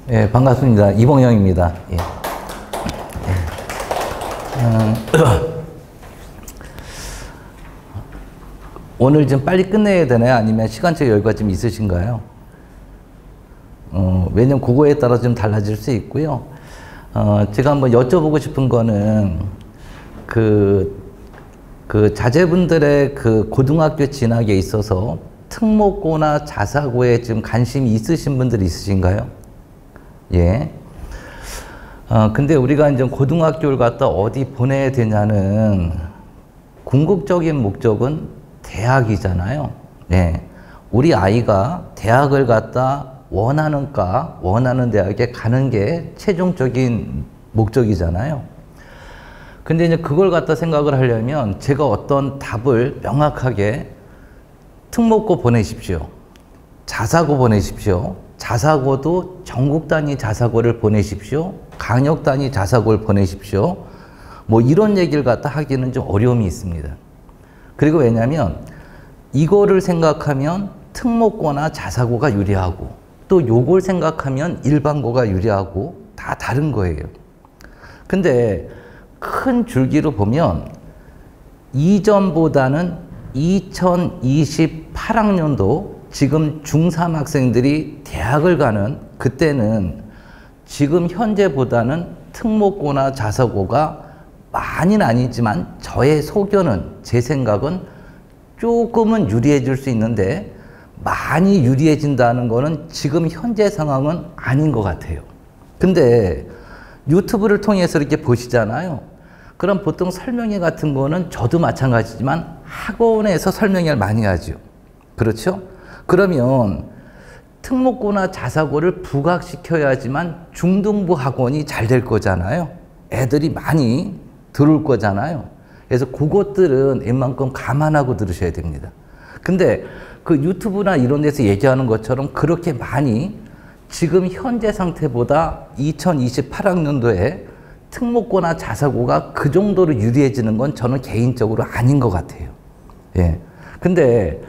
예, 반갑습니다. 이봉영입니다. 예. 오늘 좀 빨리 끝내야 되나요? 아니면 시간적 여유가 좀 있으신가요? 왜냐면 그거에 따라 좀 달라질 수 있고요. 제가 한번 여쭤보고 싶은 거는 그 자제분들의 그 고등학교 진학에 있어서 특목고나 자사고에 좀 관심이 있으신 분들 있으신가요? 예. 근데 우리가 이제 고등학교를 갖다 어디 보내야 되냐는 궁극적인 목적은 대학이잖아요. 예. 우리 아이가 대학을 갖다 원하는과 원하는 대학에 가는 게 최종적인 목적이잖아요. 근데 이제 그걸 갖다 생각을 하려면 제가 어떤 답을 명확하게 특목고 보내십시오. 자사고 보내십시오. 자사고도 전국 단위 자사고를 보내십시오. 강역 단위 자사고를 보내십시오. 뭐 이런 얘기를 갖다 하기는 좀 어려움이 있습니다. 그리고 왜냐면 이거를 생각하면 특목고나 자사고가 유리하고 또 요걸 생각하면 일반고가 유리하고 다 다른 거예요. 근데 큰 줄기로 보면 이전보다는 2028학년도 지금 중3 학생들이 대학을 가는 그때는 지금 현재보다는 특목고나 자사고가 많이는 아니지만 저의 소견은, 제 생각은 조금은 유리해질 수 있는데 많이 유리해진다는 거는 지금 현재 상황은 아닌 것 같아요. 근데 유튜브를 통해서 이렇게 보시잖아요. 그럼 보통 설명회 같은 거는 저도 마찬가지지만 학원에서 설명회를 많이 하죠. 그렇죠? 그러면 특목고나 자사고를 부각시켜야지만 중등부 학원이 잘 될 거잖아요. 애들이 많이 들어올 거잖아요. 그래서 그것들은 웬만큼 감안하고 들으셔야 됩니다. 근데 그 유튜브나 이런 데서 얘기하는 것처럼 그렇게 많이 지금 현재 상태보다 2028학년도에 특목고나 자사고가 그 정도로 유리해지는 건 저는 개인적으로 아닌 것 같아요. 예. 근데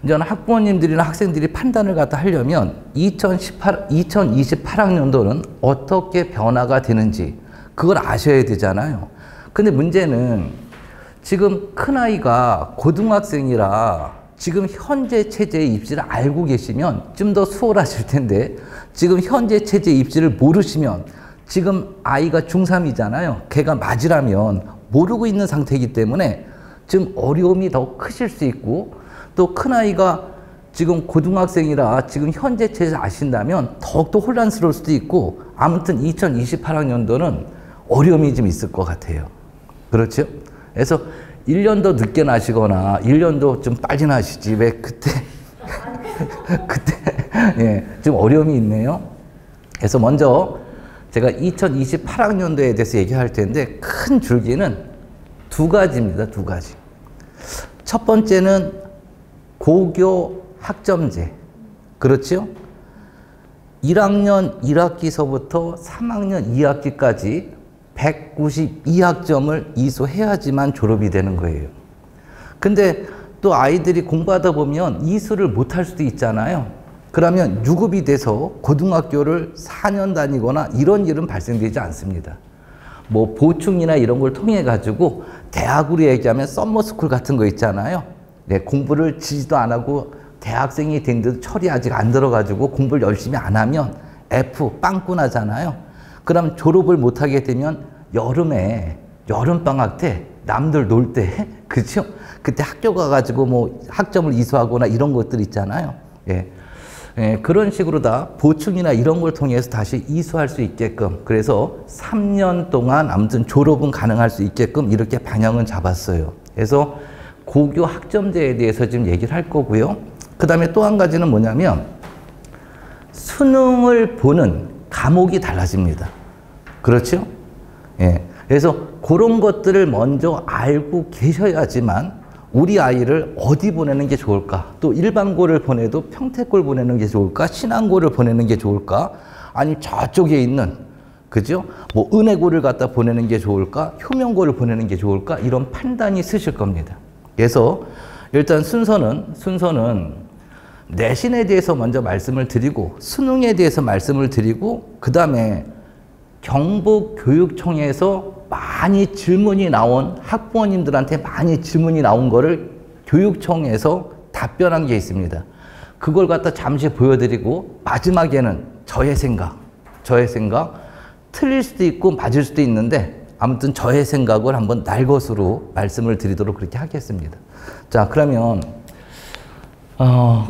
이제는 학부모님들이나 학생들이 판단을 갖다 하려면 2028학년도는 어떻게 변화가 되는지 그걸 아셔야 되잖아요. 근데 문제는 지금 큰아이가 고등학생이라 지금 현재 체제의 입시를 알고 계시면 좀 더 수월하실 텐데 지금 현재 체제 입시를 모르시면 지금 아이가 중3이잖아요. 걔가 맞으라면 모르고 있는 상태이기 때문에 좀 어려움이 더 크실 수 있고 또 큰아이가 지금 고등학생이라 지금 현재 체제 아신다면 더욱더 혼란스러울 수도 있고 아무튼 2028학년도는 어려움이 좀 있을 것 같아요. 그렇죠? 그래서 1년 더 늦게 나시거나 1년 더 좀 빨리 나시지 왜 그때 예, 좀 어려움이 있네요. 그래서 먼저 제가 2028학년도에 대해서 얘기할 텐데 큰 줄기는 두 가지입니다. 두 가지. 첫 번째는 고교 학점제. 그렇죠? 1학년 1학기서부터 3학년 2학기까지 192학점을 이수해야지만 졸업이 되는 거예요. 근데 또 아이들이 공부하다 보면 이수를 못할 수도 있잖아요. 그러면 유급이 돼서 고등학교를 4년 다니거나 이런 일은 발생되지 않습니다. 뭐 보충이나 이런 걸 통해 가지고 대학으로 얘기하면 썸머스쿨 같은 거 있잖아요. 네, 공부를 지지도 안 하고 대학생이 된데도 철이 아직 안 들어가지고 공부를 열심히 안 하면 F 빵꾸 나잖아요. 그럼 졸업을 못하게 되면 여름에 여름방학 때 남들 놀 때 그렇죠? 그때 학교 가가지고 뭐 학점을 이수하거나 이런 것들 있잖아요. 예. 예, 그런 식으로 다 보충이나 이런 걸 통해서 다시 이수할 수 있게끔 그래서 3년 동안 아무튼 졸업은 가능할 수 있게끔 이렇게 방향은 잡았어요. 그래서 고교 학점제에 대해서 지금 얘기를 할 거고요. 그 다음에 또 한 가지는 뭐냐면 수능을 보는 과목이 달라집니다. 그렇죠? 예. 그래서 그런 것들을 먼저 알고 계셔야지만 우리 아이를 어디 보내는 게 좋을까? 또 일반고를 보내도 평택고를 보내는 게 좋을까? 신안고를 보내는 게 좋을까? 아니면 저쪽에 있는, 그죠? 뭐 은혜고를 갖다 보내는 게 좋을까? 효명고를 보내는 게 좋을까? 이런 판단이 쓰실 겁니다. 그래서 일단 순서는 내신에 대해서 먼저 말씀을 드리고 수능에 대해서 말씀을 드리고 그 다음에 경북교육청에서 많이 질문이 나온 학부모님들한테 많이 질문이 나온 거를 교육청에서 답변한 게 있습니다. 그걸 갖다 잠시 보여드리고 마지막에는 저의 생각 틀릴 수도 있고 맞을 수도 있는데 아무튼 저의 생각을 한번 날 것으로 말씀을 드리도록 그렇게 하겠습니다. 자, 그러면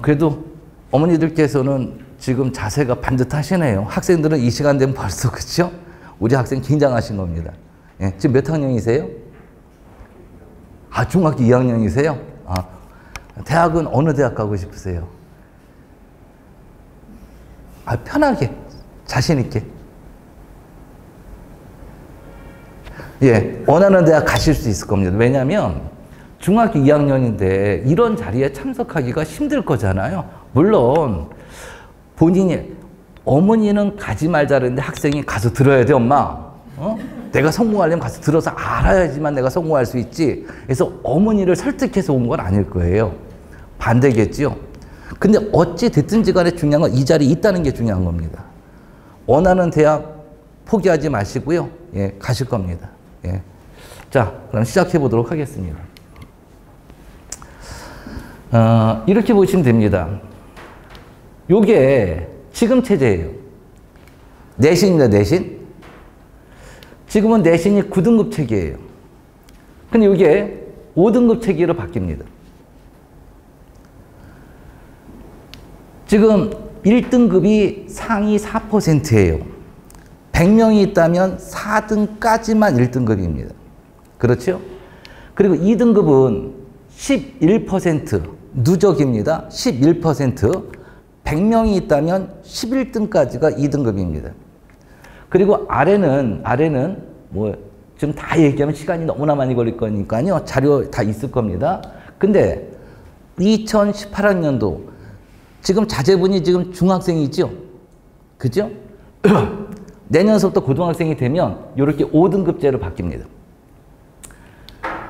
그래도 어머니들께서는 지금 자세가 반듯하시네요. 학생들은 이 시간 되면 벌써 그렇죠? 우리 학생 긴장하신 겁니다. 예, 지금 몇 학년이세요? 아, 중학교 2학년이세요? 아, 대학은 어느 대학 가고 싶으세요? 아, 편하게, 자신 있게. 예, 원하는 대학 가실 수 있을 겁니다. 왜냐하면 중학교 2학년인데 이런 자리에 참석하기가 힘들 거잖아요. 물론 본인이 어머니는 가지 말자 그랬는데 학생이 가서 들어야 돼, 엄마. 내가 성공하려면 가서 들어서 알아야지만 내가 성공할 수 있지. 그래서 어머니를 설득해서 온 건 아닐 거예요. 반대겠지요. 근데 어찌 됐든지 간에 중요한 건 이 자리에 있다는 게 중요한 겁니다. 원하는 대학 포기하지 마시고요. 예, 가실 겁니다. 예. 자, 그럼 시작해 보도록 하겠습니다. 이렇게 보시면 됩니다. 요게 지금 체제예요. 내신입니다, 내신. 지금은 내신이 9등급 체계예요. 근데 이게 5등급 체계로 바뀝니다. 지금 1등급이 상위 4%예요. 100명이 있다면 4등까지만 1등급입니다. 그렇죠? 그리고 2등급은 11% 누적입니다. 11%. 100명이 있다면 11등까지가 2등급입니다. 그리고 아래는 뭐 지금 다 얘기하면 시간이 너무나 많이 걸릴 거니까요. 자료 다 있을 겁니다. 근데 2018학년도 지금 자제분이 지금 중학생이죠? 그죠? 내년서부터 고등학생이 되면 이렇게 5등급제로 바뀝니다.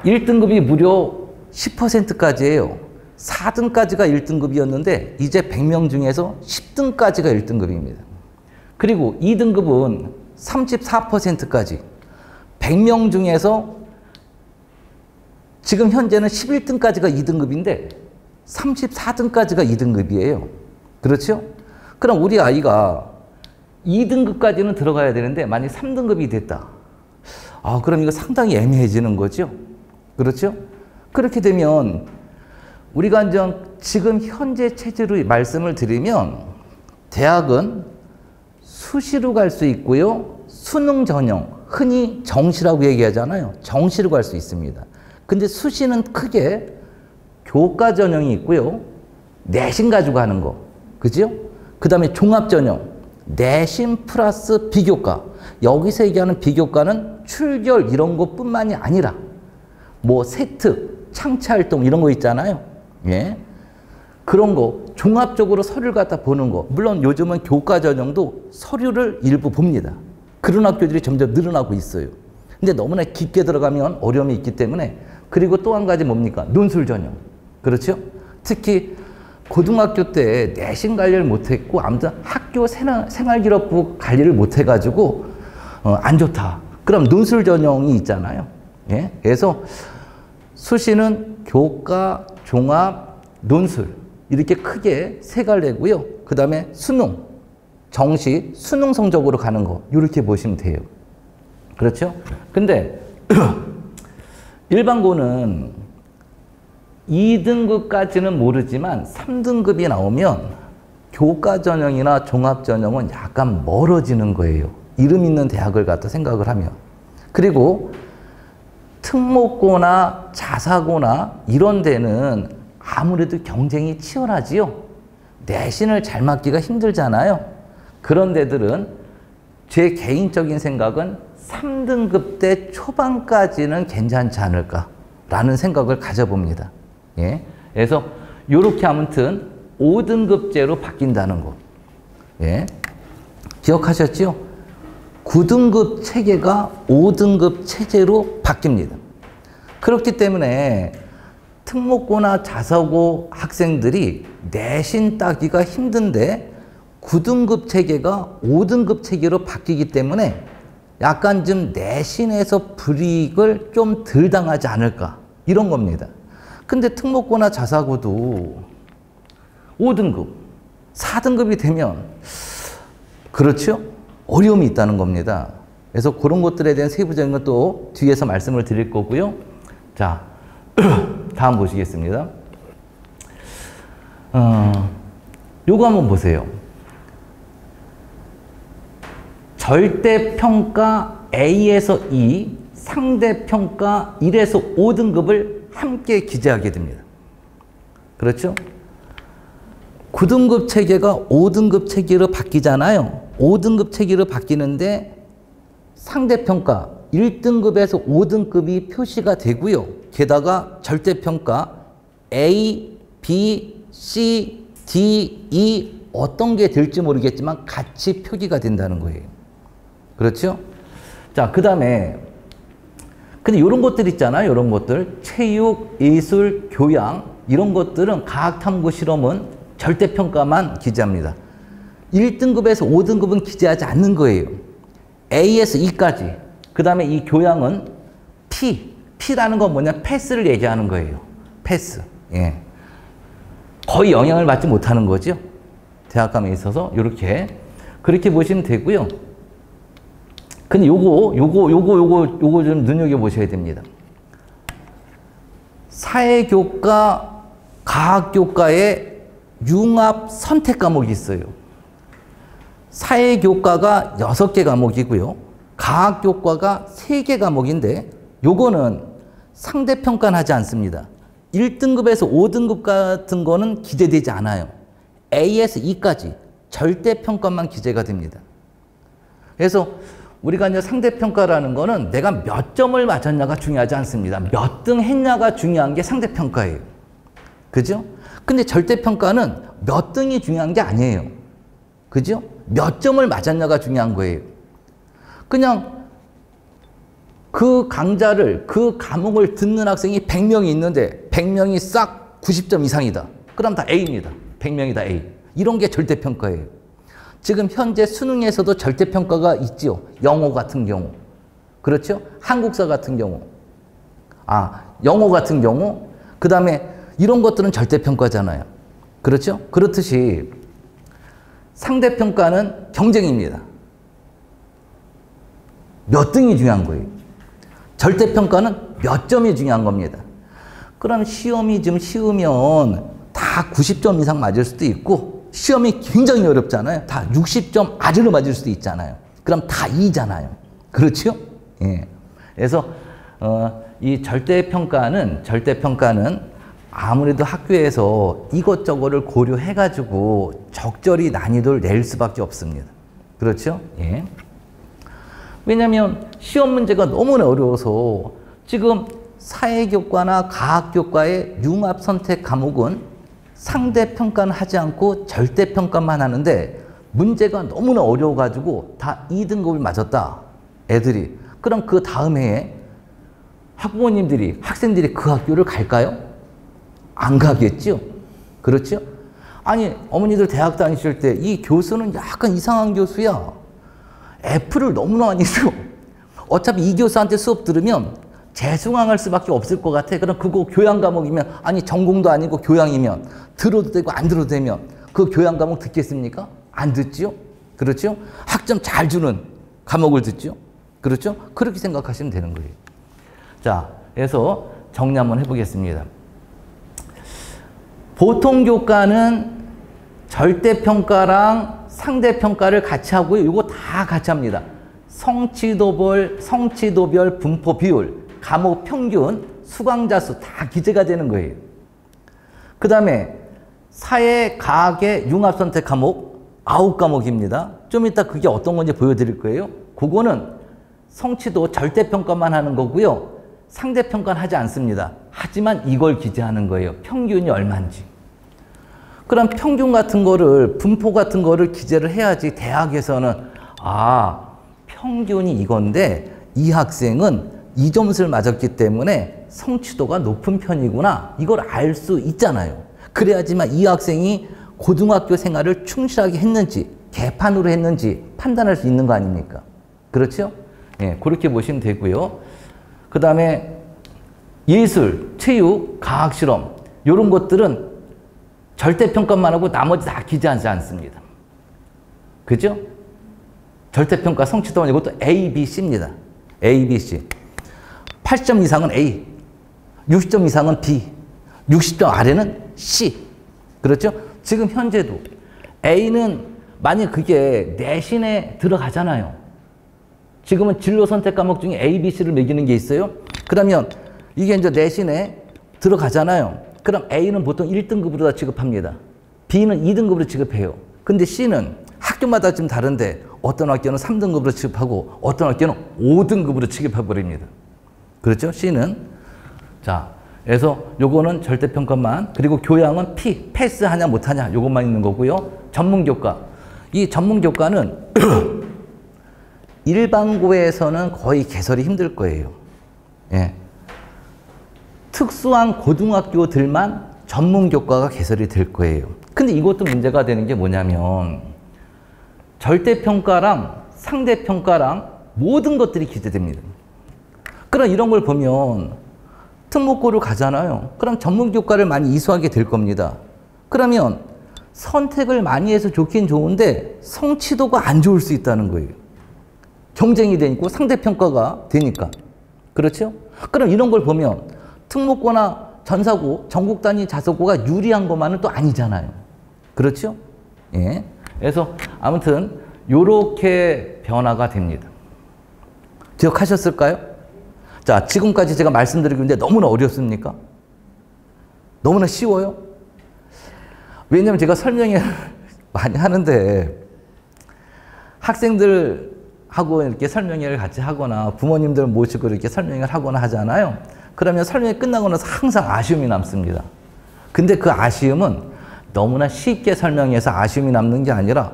1등급이 무려 10%까지예요. 4등까지가 1등급이었는데 이제 100명 중에서 10등까지가 1등급입니다. 그리고 2등급은 34%까지 100명 중에서 지금 현재는 11등까지가 2등급인데 34등까지가 2등급이에요. 그렇죠? 그럼 우리 아이가 2등급까지는 들어가야 되는데 만약 3등급이 됐다. 아, 그럼 이거 상당히 애매해지는 거죠. 그렇죠? 그렇게 되면 우리가 이제 지금 현재 체제로 말씀을 드리면 대학은 수시로 갈 수 있고요. 수능 전형, 흔히 정시라고 얘기하잖아요. 정시로 갈 수 있습니다. 근데 수시는 크게 교과 전형이 있고요. 내신 가지고 하는 거. 그죠? 그 다음에 종합 전형. 내신 플러스 비교과. 여기서 얘기하는 비교과는 출결 이런 것뿐만이 아니라 뭐 세트, 창체활동 이런 거 있잖아요. 예. 그런 거 종합적으로 서류를 갖다 보는 거. 물론 요즘은 교과 전형도 서류를 일부 봅니다. 그런 학교들이 점점 늘어나고 있어요. 근데 너무나 깊게 들어가면 어려움이 있기 때문에. 그리고 또 한 가지 뭡니까? 논술 전형. 그렇죠? 특히 고등학교 때 내신 관리를 못했고 아무튼 학교 생활기록부 관리를 못해가지고 안 좋다. 그럼 논술 전형이 있잖아요. 예? 그래서 수시는 교과, 종합, 논술 이렇게 크게 세 갈래고요. 그 다음에 수능, 정시, 수능 성적으로 가는 거 이렇게 보시면 돼요. 그렇죠? 근데 일반고는 2등급까지는 모르지만 3등급이 나오면 교과 전형이나 종합 전형은 약간 멀어지는 거예요. 이름 있는 대학을 갖다 생각을 하면. 그리고 특목고나 자사고나 이런 데는 아무래도 경쟁이 치열하지요. 내신을 잘 맞기가 힘들잖아요. 그런 데들은 제 개인적인 생각은 3등급 때 초반까지는 괜찮지 않을까라는 생각을 가져봅니다. 예. 그래서 이렇게 아무튼 5등급제로 바뀐다는 거. 예. 기억하셨죠? 9등급 체계가 5등급 체제로 바뀝니다. 그렇기 때문에 특목고나 자사고 학생들이 내신 따기가 힘든데 9등급 체계가 5등급 체계로 바뀌기 때문에 약간 좀 내신에서 불이익을 좀 덜 당하지 않을까 이런 겁니다. 근데 특목고나 자사고도 5등급, 4등급이 되면 그렇죠? 어려움이 있다는 겁니다. 그래서 그런 것들에 대한 세부적인 것도 뒤에서 말씀을 드릴 거고요. 자, 다음 보시겠습니다. 요거 한번 보세요. 절대평가 A에서 E, 상대평가 1에서 5등급을 함께 기재하게 됩니다. 그렇죠? 9등급 체계가 5등급 체계로 바뀌잖아요. 5등급 체계로 바뀌는데 상대평가 1등급에서 5등급이 표시가 되고요. 게다가 절대평가 A, B, C, D, E 어떤 게 될지 모르겠지만 같이 표기가 된다는 거예요. 그렇죠? 자, 그 다음에 근데 이런 것들 있잖아요. 이런 것들 체육, 예술, 교양 이런 것들은 과학탐구 실험은 절대평가만 기재합니다. 1등급에서 5등급은 기재하지 않는 거예요. A에서 E까지. 그 다음에 이 교양은 P. P라는 건 뭐냐? 패스를 얘기하는 거예요. 패스. 예. 거의 영향을 받지 못하는 거죠. 대학감에 있어서 이렇게 그렇게 보시면 되고요. 근데 요거 좀 눈여겨보셔야 됩니다. 사회교과, 과학교과에 융합 선택 과목이 있어요. 사회교과가 6개 과목이고요. 과학교과가 3개 과목인데 요거는 상대평가는 하지 않습니다. 1등급에서 5등급 같은 거는 기재되지 않아요. A에서 E까지 절대평가만 기재가 됩니다. 그래서 우리가 이제 상대평가라는 거는 내가 몇 점을 맞았냐가 중요하지 않습니다. 몇 등 했냐가 중요한 게 상대평가예요. 그죠? 근데 절대평가는 몇 등이 중요한 게 아니에요. 그죠? 몇 점을 맞았냐가 중요한 거예요. 그냥 그 강좌를, 그 과목을 듣는 학생이 100명이 있는데 100명이 싹 90점 이상이다. 그럼 다 A입니다. 100명이 다 A. 이런 게 절대평가예요. 지금 현재 수능에서도 절대평가가 있죠. 영어 같은 경우. 그렇죠? 한국사 같은 경우. 영어 같은 경우. 그 다음에 이런 것들은 절대평가잖아요. 그렇죠? 그렇듯이 상대평가는 경쟁입니다. 몇 등이 중요한 거예요. 절대평가는 몇 점이 중요한 겁니다. 그럼 시험이 좀 쉬우면 다 90점 이상 맞을 수도 있고 시험이 굉장히 어렵잖아요. 다 60점 아래로 맞을 수도 있잖아요. 그럼 다 2잖아요. 그렇죠? 예. 그래서 이 절대평가는 아무래도 학교에서 이것저것을 고려해가지고 적절히 난이도를 낼 수밖에 없습니다. 그렇죠? 예. 왜냐하면 시험 문제가 너무나 어려워서 지금 사회교과나 과학교과의 융합선택 과목은 상대평가는 하지 않고 절대평가만 하는데 문제가 너무나 어려워가지고 다 2등급을 맞았다. 애들이. 그럼 그 다음 해에 학부모님들이, 학생들이 그 학교를 갈까요? 안 가겠죠? 그렇죠? 아니, 어머니들 대학 다니실 때 이 교수는 약간 이상한 교수야. F를 너무나 많이 써. 어차피 이 교수한테 수업 들으면 재수강할 수밖에 없을 것 같아. 그럼 그거 교양 과목이면, 아니 전공도 아니고 교양이면 들어도 되고 안 들어도 되면 그 교양 과목 듣겠습니까? 안 듣죠? 그렇죠? 학점 잘 주는 과목을 듣죠? 그렇죠? 그렇게 생각하시면 되는 거예요. 자, 그래서 정리 한번 해보겠습니다. 보통 교과는 절대평가랑 상대평가를 같이 하고요. 이거 다 같이 합니다. 성취도별 분포 비율, 과목 평균, 수강자 수 다 기재가 되는 거예요. 그 다음에 사회, 과학의 융합선택 과목 9과목입니다. 좀 이따 그게 어떤 건지 보여드릴 거예요. 그거는 성취도 절대평가만 하는 거고요. 상대평가는 하지 않습니다. 하지만 이걸 기재하는 거예요. 평균이 얼마인지. 그럼 평균 같은 거를, 분포 같은 거를 기재를 해야지 대학에서는 평균이 이건데 이 학생은 이 점수를 맞았기 때문에 성취도가 높은 편이구나. 이걸 알 수 있잖아요. 그래야지만 이 학생이 고등학교 생활을 충실하게 했는지, 개판으로 했는지 판단할 수 있는 거 아닙니까? 그렇죠? 예, 그렇게 보시면 되고요. 그 다음에 예술, 체육, 과학실험 이런 것들은 절대평가만 하고 나머지 다 기재하지 않습니다. 그죠? 절대평가 성취도는 이것도 A, B, C입니다. A, B, C. 80점 이상은 A, 60점 이상은 B, 60점 아래는 C. 그렇죠? 지금 현재도 A는 만약 그게 내신에 들어가잖아요. 지금은 진로 선택 과목 중에 A, B, C를 매기는 게 있어요. 그러면 이게 이제 내신에 들어가잖아요. 그럼 A는 보통 1등급으로 다 취급합니다. B는 2등급으로 취급해요. 근데 C는 학교마다 좀 다른데 어떤 학교는 3등급으로 취급하고 어떤 학교는 5등급으로 취급해버립니다. 그렇죠? C는. 자, 그래서 요거는 절대평가만, 그리고 교양은 P, 패스하냐 못하냐 요것만 있는 거고요. 전문교과. 이 전문교과는 일반고에서는 거의 개설이 힘들 거예요. 예. 특수한 고등학교들만 전문교과가 개설이 될 거예요. 근데 이것도 문제가 되는 게 뭐냐면 절대평가랑 상대평가랑 모든 것들이 기재됩니다. 그럼 이런 걸 보면 특목고를 가잖아요. 그럼 전문교과를 많이 이수하게 될 겁니다. 그러면 선택을 많이 해서 좋긴 좋은데 성취도가 안 좋을 수 있다는 거예요. 경쟁이 되니까 상대평가가 되니까. 그렇죠? 그럼 이런 걸 보면 특목고나 전사고, 전국 단위 자소고가 유리한 것만은 또 아니잖아요. 그렇죠? 예. 그래서 아무튼 요렇게 변화가 됩니다. 기억하셨을까요? 자, 지금까지 제가 말씀드리고 있는데 너무나 어렵습니까? 너무나 쉬워요? 왜냐면 제가 설명을 많이 하는데 학생들하고 이렇게 설명회를 같이 하거나 부모님들 모시고 이렇게 설명을 하거나 하잖아요. 그러면 설명이 끝나고 나서 항상 아쉬움이 남습니다. 근데 그 아쉬움은 너무나 쉽게 설명해서 아쉬움이 남는 게 아니라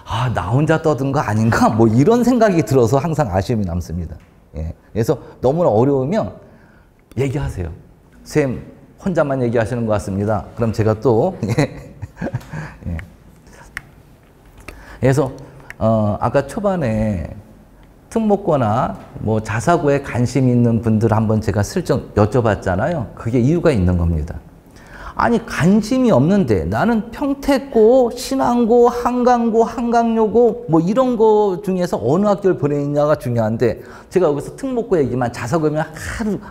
아, 나 혼자 떠든 거 아닌가? 뭐 이런 생각이 들어서 항상 아쉬움이 남습니다. 예. 그래서 너무나 어려우면 얘기하세요. 쌤, 혼자만 얘기하시는 것 같습니다. 그럼 제가 또 예. 그래서 아까 초반에 특목고나 뭐 자사고에 관심 있는 분들 한번 제가 슬쩍 여쭤봤잖아요. 그게 이유가 있는 겁니다. 아니 관심이 없는데 나는 평택고, 신안고, 한강고, 한강여고 뭐 이런 거 중에서 어느 학교를 보내느냐가 중요한데 제가 여기서 특목고 얘기만 자사고면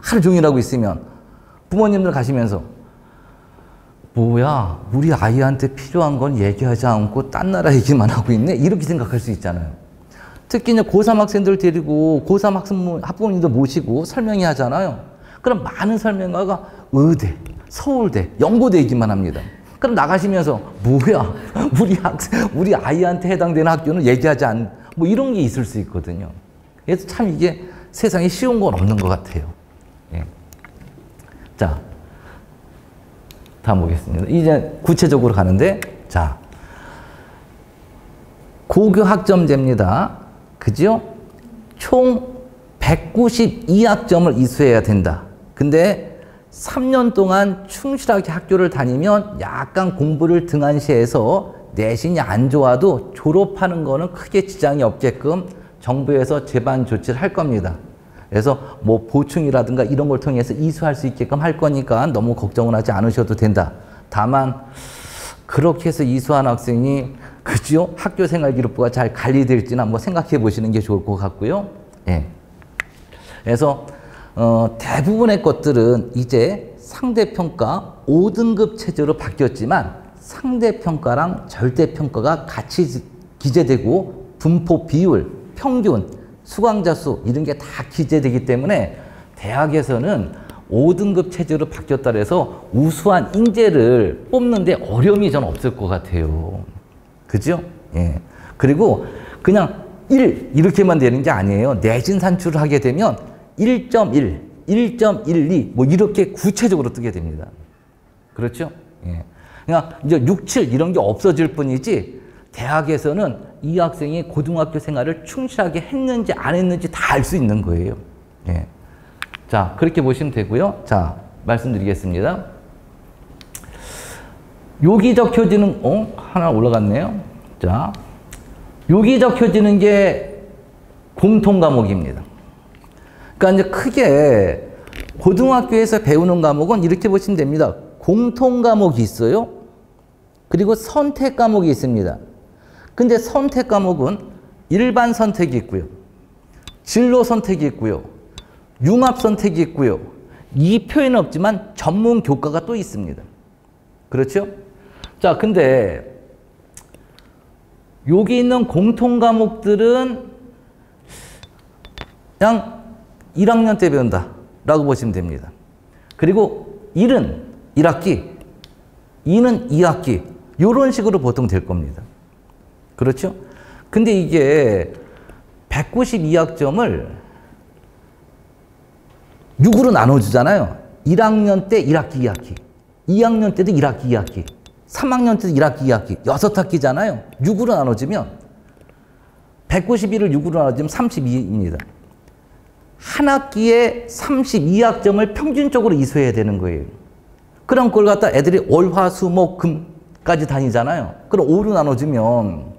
하루 종일 하고 있으면 부모님들 가시면서 뭐야 우리 아이한테 필요한 건 얘기하지 않고 딴 나라 얘기만 하고 있네 이렇게 생각할 수 있잖아요. 특히 이제 고3 학생들 데리고 고3 학부모님들 모시고 설명회 하잖아요. 그럼 많은 설명가가 의대, 서울대, 연고대 얘기만 합니다. 그럼 나가시면서 뭐야 우리 아이한테 해당되는 학교는 얘기하지 않 뭐 이런 게 있을 수 있거든요. 그래서 참 이게 세상에 쉬운 건 없는 것 같아요. 예. 자, 다음 보겠습니다. 이제 구체적으로 가는데 자 고교 학점제입니다. 그죠? 총 192학점을 이수해야 된다. 근데 3년 동안 충실하게 학교를 다니면 약간 공부를 등한시해서 내신이 안 좋아도 졸업하는 거는 크게 지장이 없게끔 정부에서 제반 조치를 할 겁니다. 그래서 뭐 보충이라든가 이런 걸 통해서 이수할 수 있게끔 할 거니까 너무 걱정을 하지 않으셔도 된다. 다만 그렇게 해서 이수한 학생이 그죠? 학교생활기록부가 잘 관리될지는 한번 생각해 보시는 게 좋을 것 같고요. 예. 그래서 대부분의 것들은 이제 상대평가 5등급 체제로 바뀌었지만 상대평가랑 절대평가가 같이 기재되고 분포 비율, 평균, 수강자 수 이런 게 다 기재되기 때문에 대학에서는 5등급 체제로 바뀌었다 해서 우수한 인재를 뽑는데 어려움이 전 없을 것 같아요. 그죠? 예. 그리고 그냥 1 이렇게만 되는 게 아니에요. 내신 산출을 하게 되면 1.1, 1.12 뭐 이렇게 구체적으로 뜨게 됩니다. 그렇죠? 예. 그냥 이제 6, 7 이런 게 없어질 뿐이지 대학에서는 이 학생이 고등학교 생활을 충실하게 했는지 안 했는지 다 알 수 있는 거예요. 예. 자, 그렇게 보시면 되고요. 자, 말씀드리겠습니다. 여기 적혀지는, 하나 올라갔네요. 자, 여기 적혀지는 게 공통 과목입니다. 그러니까 이제 크게 고등학교에서 배우는 과목은 이렇게 보시면 됩니다. 공통 과목이 있어요. 그리고 선택 과목이 있습니다. 근데 선택 과목은 일반 선택이 있고요. 진로 선택이 있고요. 융합 선택이 있고요. 이 표현은 없지만 전문 교과가 또 있습니다. 그렇죠? 자, 근데 여기 있는 공통 과목들은 그냥 1학년 때 배운다 라고 보시면 됩니다. 그리고 1은 1학기, 2는 2학기 이런 식으로 보통 될 겁니다. 그렇죠? 근데 이게 192학점을 6으로 나눠주잖아요. 1학년 때 1학기, 2학기, 2학년 때도 1학기, 2학기, 3학년 때도 1학기, 2학기, 6학기잖아요. 6으로 나눠지면 191을 6으로 나눠지면 32입니다. 한 학기에 32학점을 평균적으로 이수해야 되는 거예요. 그럼 그걸 갖다 애들이 월, 화, 수, 목, 금까지 다니잖아요. 그럼 5로 나눠주면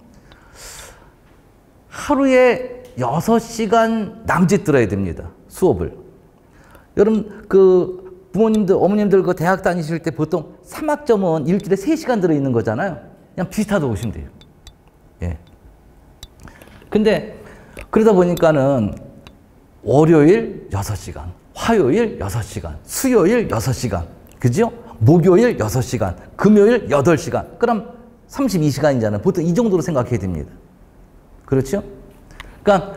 하루에 6시간 남짓 들어야 됩니다. 수업을. 여러분, 부모님들, 어머님들 대학 다니실 때 보통 3학점은 일주일에 3시간 들어있는 거잖아요. 그냥 비슷하다고 보시면 돼요. 예. 근데 그러다 보니까는 월요일 6시간, 화요일 6시간, 수요일 6시간, 그죠? 목요일 6시간, 금요일 8시간. 그럼 32시간이잖아요. 보통 이 정도로 생각해야 됩니다. 그렇죠? 그러니까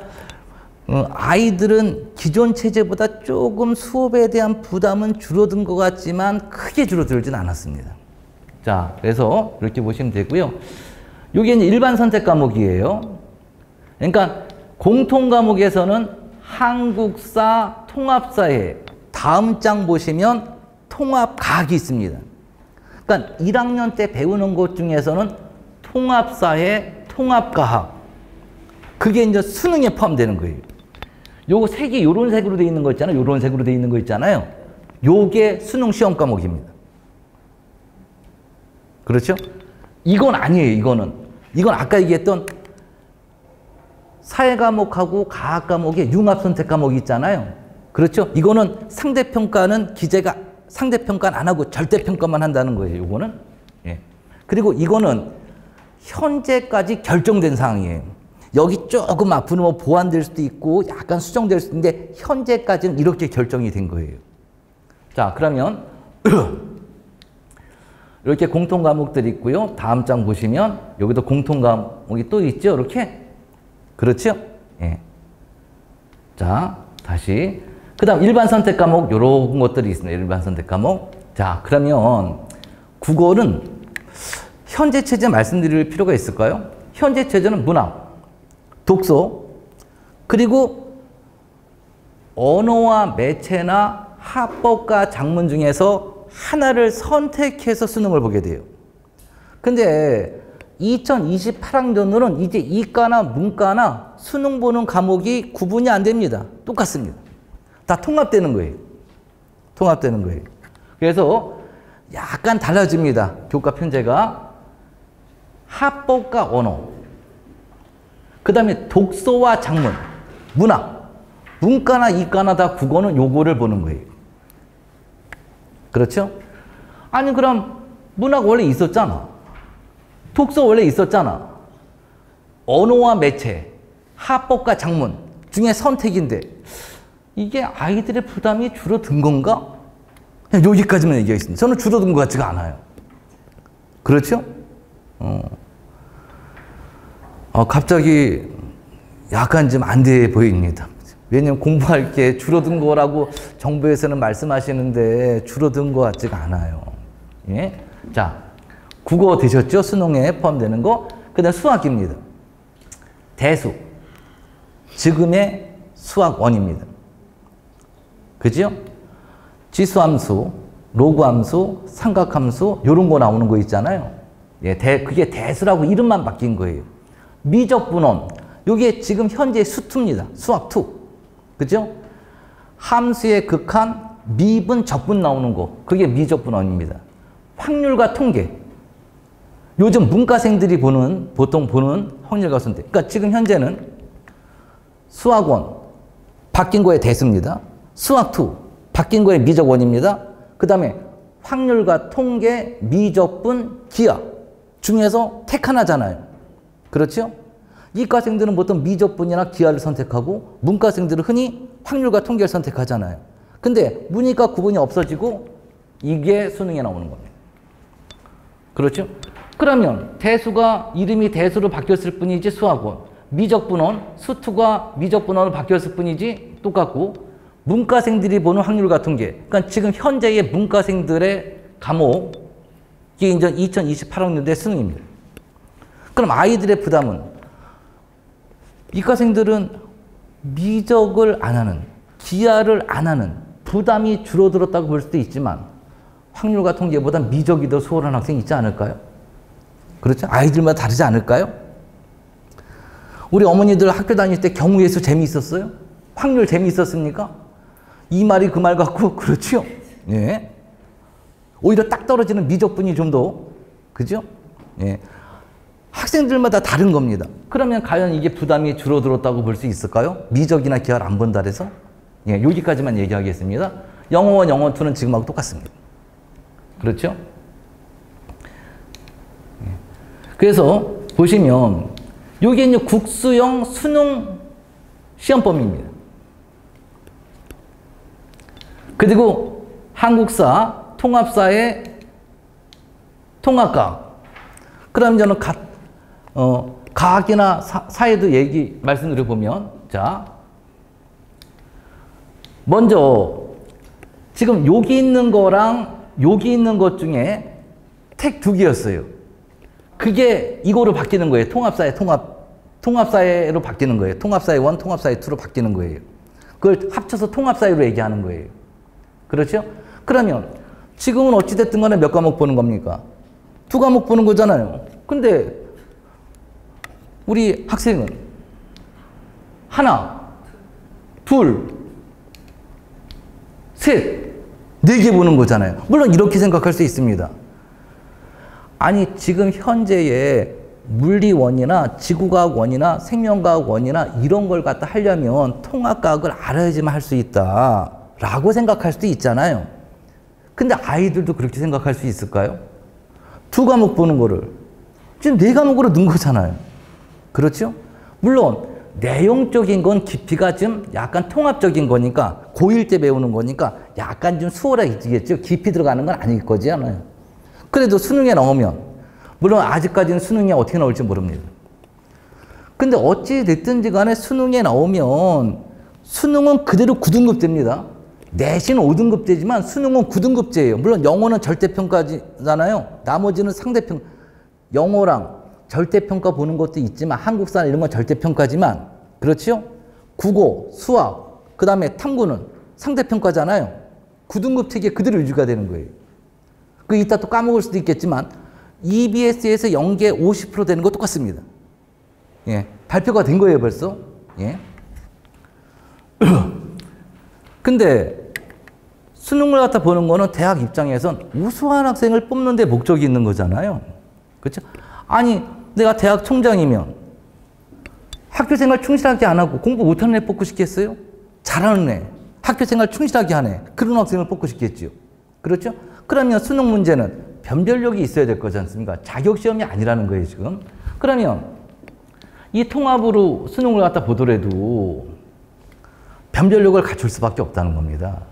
아이들은 기존 체제보다 조금 수업에 대한 부담은 줄어든 것 같지만 크게 줄어들진 않았습니다. 자, 그래서 이렇게 보시면 되고요. 이게 이제 일반 선택 과목이에요. 그러니까 공통 과목에서는 한국사, 통합사회 다음 장 보시면 통합과학이 있습니다. 그러니까 1학년 때 배우는 것 중에서는 통합사회, 통합과학 그게 이제 수능에 포함되는 거예요. 요거 색이 요런 색으로 돼 있는 거 있잖아요. 요런 색으로 돼 있는 거 있잖아요. 요게 수능 시험 과목입니다. 그렇죠? 이건 아니에요. 이건 아까 얘기했던 사회 과목하고 과학 과목의 융합 선택 과목이 있잖아요. 그렇죠? 이거는 상대평가는 기재가 상대평가는 안 하고 절대평가만 한다는 거예요. 요거는. 예. 그리고 이거는 현재까지 결정된 사항이에요. 여기 조금 앞으로 뭐 보완될 수도 있고 약간 수정될 수도 있는데 현재까지는 이렇게 결정이 된 거예요. 자, 그러면 이렇게 공통 과목들이 있고요. 다음 장 보시면 여기도 공통 과목이 또 있죠. 이렇게. 그렇죠? 예. 자, 다시. 그 다음 일반 선택 과목 이런 것들이 있습니다. 일반 선택 과목. 자, 그러면 국어는 현재 체제 말씀드릴 필요가 있을까요? 현재 체제는 문학, 독서, 그리고 언어와 매체나 합법과 작문 중에서 하나를 선택해서 수능을 보게 돼요. 근데 2028학년으로는 이제 이과나 문과나 수능 보는 과목이 구분이 안 됩니다. 똑같습니다. 다 통합되는 거예요. 통합되는 거예요. 그래서 약간 달라집니다. 교과 편제가. 합법과 언어, 그 다음에 독서와 작문, 문학, 문과나 이과나 다 국어는 요거를 보는 거예요. 그렇죠? 아니 그럼 문학 원래 있었잖아. 독서 원래 있었잖아. 언어와 매체, 합법과 작문 중에 선택인데 이게 아이들의 부담이 줄어든 건가? 그냥 여기까지만 얘기하겠습니다. 저는 줄어든 것 같지가 않아요. 그렇죠? 갑자기 약간 좀 안 돼 보입니다. 왜냐면 공부할 게 줄어든 거라고 정부에서는 말씀하시는데 줄어든 것 같지가 않아요. 예? 자, 국어 되셨죠? 수능에 포함되는 거. 그 다음 수학입니다. 대수. 지금의 수학원입니다. 그죠? 지수함수, 로그함수, 삼각함수 이런 거 나오는 거 있잖아요. 예, 그게 대수라고 이름만 바뀐 거예요. 미적분원. 이게 지금 현재 수투입니다. 수학2. 그죠? 함수의 극한 미분, 적분 나오는 거. 그게 미적분원입니다. 확률과 통계. 요즘 문과생들이 보통 보는 확률과 선택. 그러니까 지금 현재는 수학원 바뀐 거에 대수입니다. 수학2 바뀐 거에 미적원입니다. 그 다음에 확률과 통계, 미적분, 기하 중에서 택 하나잖아요. 그렇죠? 이과생들은 보통 미적분이나 기하를 선택하고 문과생들은 흔히 확률과 통계를 선택하잖아요. 근데 문이과 구분이 없어지고 이게 수능에 나오는 겁니다. 그렇죠? 그러면 대수가 이름이 대수로 바뀌었을 뿐이지 수학원, 미적분원, 수2가 미적분원으로 바뀌었을 뿐이지 똑같고 문과생들이 보는 확률과 통계. 그러니까 지금 현재의 문과생들의 과목이 이제 2028학년도의 수능입니다. 그럼 아이들의 부담은 이과생들은 미적을 안 하는, 기하를 안 하는 부담이 줄어들었다고 볼 수도 있지만 확률과 통계보다 미적이 더 수월한 학생이 있지 않을까요? 그렇죠? 아이들마다 다르지 않을까요? 우리 어머니들 학교 다닐 때 경우예수 재미있었어요? 확률 재미있었습니까? 이 말이 그 말 같고 그렇죠? 예. 오히려 딱 떨어지는 미적분이 좀 더 그죠? 예. 학생들마다 다른 겁니다. 그러면 과연 이게 부담이 줄어들었다고 볼 수 있을까요? 미적이나 기하를 안 본다 해서? 예, 여기까지만 얘기하겠습니다. 영어 1, 영어 2는 지금하고 똑같습니다. 그렇죠? 예. 그래서 보시면 이게 이제 국수형 수능 시험범위입니다. 그리고 한국사, 통합사의 통합과학. 그럼 저는 과학이나 사회도 말씀드려보면, 자, 먼저, 지금 여기 있는 거랑 여기 있는 것 중에 택 2개였어요. 그게 이거로 바뀌는 거예요. 통합사회로 바뀌는 거예요. 통합사회 1, 통합사회 2로 바뀌는 거예요. 그걸 합쳐서 통합사회로 얘기하는 거예요. 그렇죠? 그러면 지금은 어찌됐든 간에 몇 과목 보는 겁니까? 2과목 보는 거잖아요. 근데 우리 학생은 하나, 둘, 셋, 4개 보는 거잖아요. 물론 이렇게 생각할 수 있습니다. 아니 지금 현재의 물리원이나 지구과학원이나 생명과학원이나 이런 걸 갖다 하려면 통합과학을 알아야지만 할 수 있다 라고 생각할 수도 있잖아요. 근데 아이들도 그렇게 생각할 수 있을까요? 2과목 보는 거를 지금 4과목으로 넣은 거잖아요. 그렇죠? 물론 내용적인 건 깊이가 좀 약간 통합적인 거니까 고1 때 배우는 거니까 약간 좀 수월하겠죠. 깊이 들어가는 건 아닐 거잖아요. 그래도 수능에 나오면 물론 아직까지는 수능이 어떻게 나올지 모릅니다. 근데 어찌 됐든지 간에 수능에 나오면 수능은 그대로 9등급제입니다. 내신은 5등급제지만 수능은 9등급제예요. 물론 영어는 절대평가잖아요. 나머지는 상대평가. 영어랑 절대평가 보는 것도 있지만 한국사 이런 건 절대평가지만 그렇죠? 국어, 수학, 그 다음에 탐구는 상대평가잖아요. 9등급 체계 그대로 유지가 되는 거예요. 그 이따 또 까먹을 수도 있겠지만 EBS에서 연계 50% 되는 거 똑같습니다. 예, 발표가 된 거예요 벌써. 예. 근데 수능을 갖다 보는 거는 대학 입장에선 우수한 학생을 뽑는 데 목적이 있는 거잖아요. 그렇죠? 아니 내가 대학 총장이면 학교생활 충실하게 안 하고 공부 못하는 애 뽑고 싶겠어요? 잘하는 애, 학교생활 충실하게 하는 애, 그런 학생을 뽑고 싶겠죠. 그렇죠? 그러면 수능 문제는 변별력이 있어야 될 거지 않습니까? 자격시험이 아니라는 거예요 지금. 그러면 이 통합으로 수능을 갖다 보더라도 변별력을 갖출 수밖에 없다는 겁니다.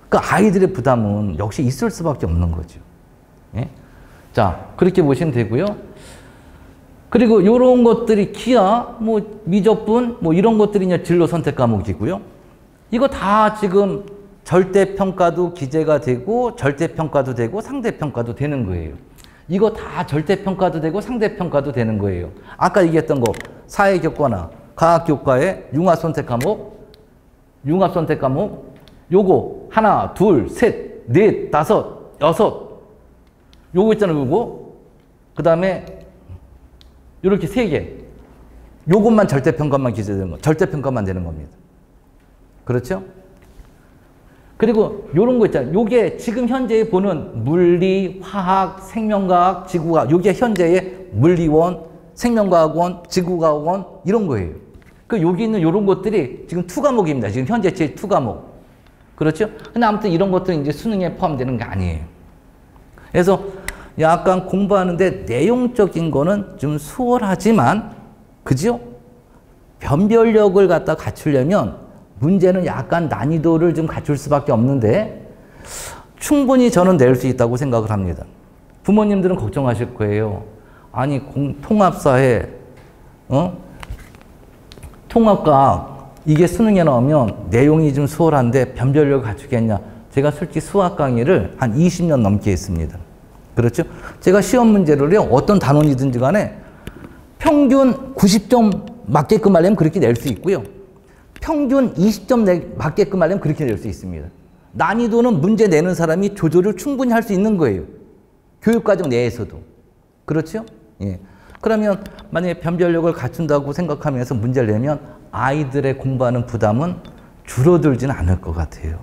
그러니까 아이들의 부담은 역시 있을 수밖에 없는 거죠. 예? 자, 그렇게 보시면 되고요. 그리고 이런 것들이 기하, 뭐 미적분, 뭐 이런 것들이 이제 진로 선택 과목이고요. 이거 다 지금 절대평가도 기재가 되고 절대평가도 되고 상대평가도 되는 거예요. 이거 다 절대평가도 되고 상대평가도 되는 거예요. 아까 얘기했던 거 사회교과나 과학교과의 융합선택 과목 요거 하나, 둘, 셋, 넷, 다섯, 여섯 요거 있잖아요. 요거 그 다음에 요렇게 3개 요것만 절대평가만 기재되는 거 절대평가만 되는 겁니다. 그렇죠? 그리고 요런 거 있잖아요. 요게 지금 현재 보는 물리, 화학, 생명과학, 지구과학, 요게 현재의 물리원, 생명과학원, 지구과학원 이런 거예요. 그 여기 있는 요런 것들이 지금 2과목입니다. 지금 현재 제 2과목. 그렇죠? 근데 아무튼 이런 것들은 이제 수능에 포함되는 게 아니에요. 그래서 약간 공부하는데 내용적인 거는 좀 수월하지만, 그죠? 변별력을 갖다 갖추려면 문제는 약간 난이도를 좀 갖출 수밖에 없는데 충분히 저는 낼 수 있다고 생각을 합니다. 부모님들은 걱정하실 거예요. 아니, 통합사회, 통합과학, 이게 수능에 나오면 내용이 좀 수월한데 변별력을 갖추겠냐. 제가 솔직히 수학 강의를 한 20년 넘게 했습니다. 그렇죠? 제가 시험 문제를요, 어떤 단원이든지 간에 평균 90점 맞게끔 하려면 그렇게 낼 수 있고요. 평균 20점 맞게끔 하려면 그렇게 낼 수 있습니다. 난이도는 문제 내는 사람이 조절을 충분히 할 수 있는 거예요. 교육과정 내에서도. 그렇죠? 예. 그러면 만약에 변별력을 갖춘다고 생각하면서 문제를 내면 아이들의 공부하는 부담은 줄어들지는 않을 것 같아요.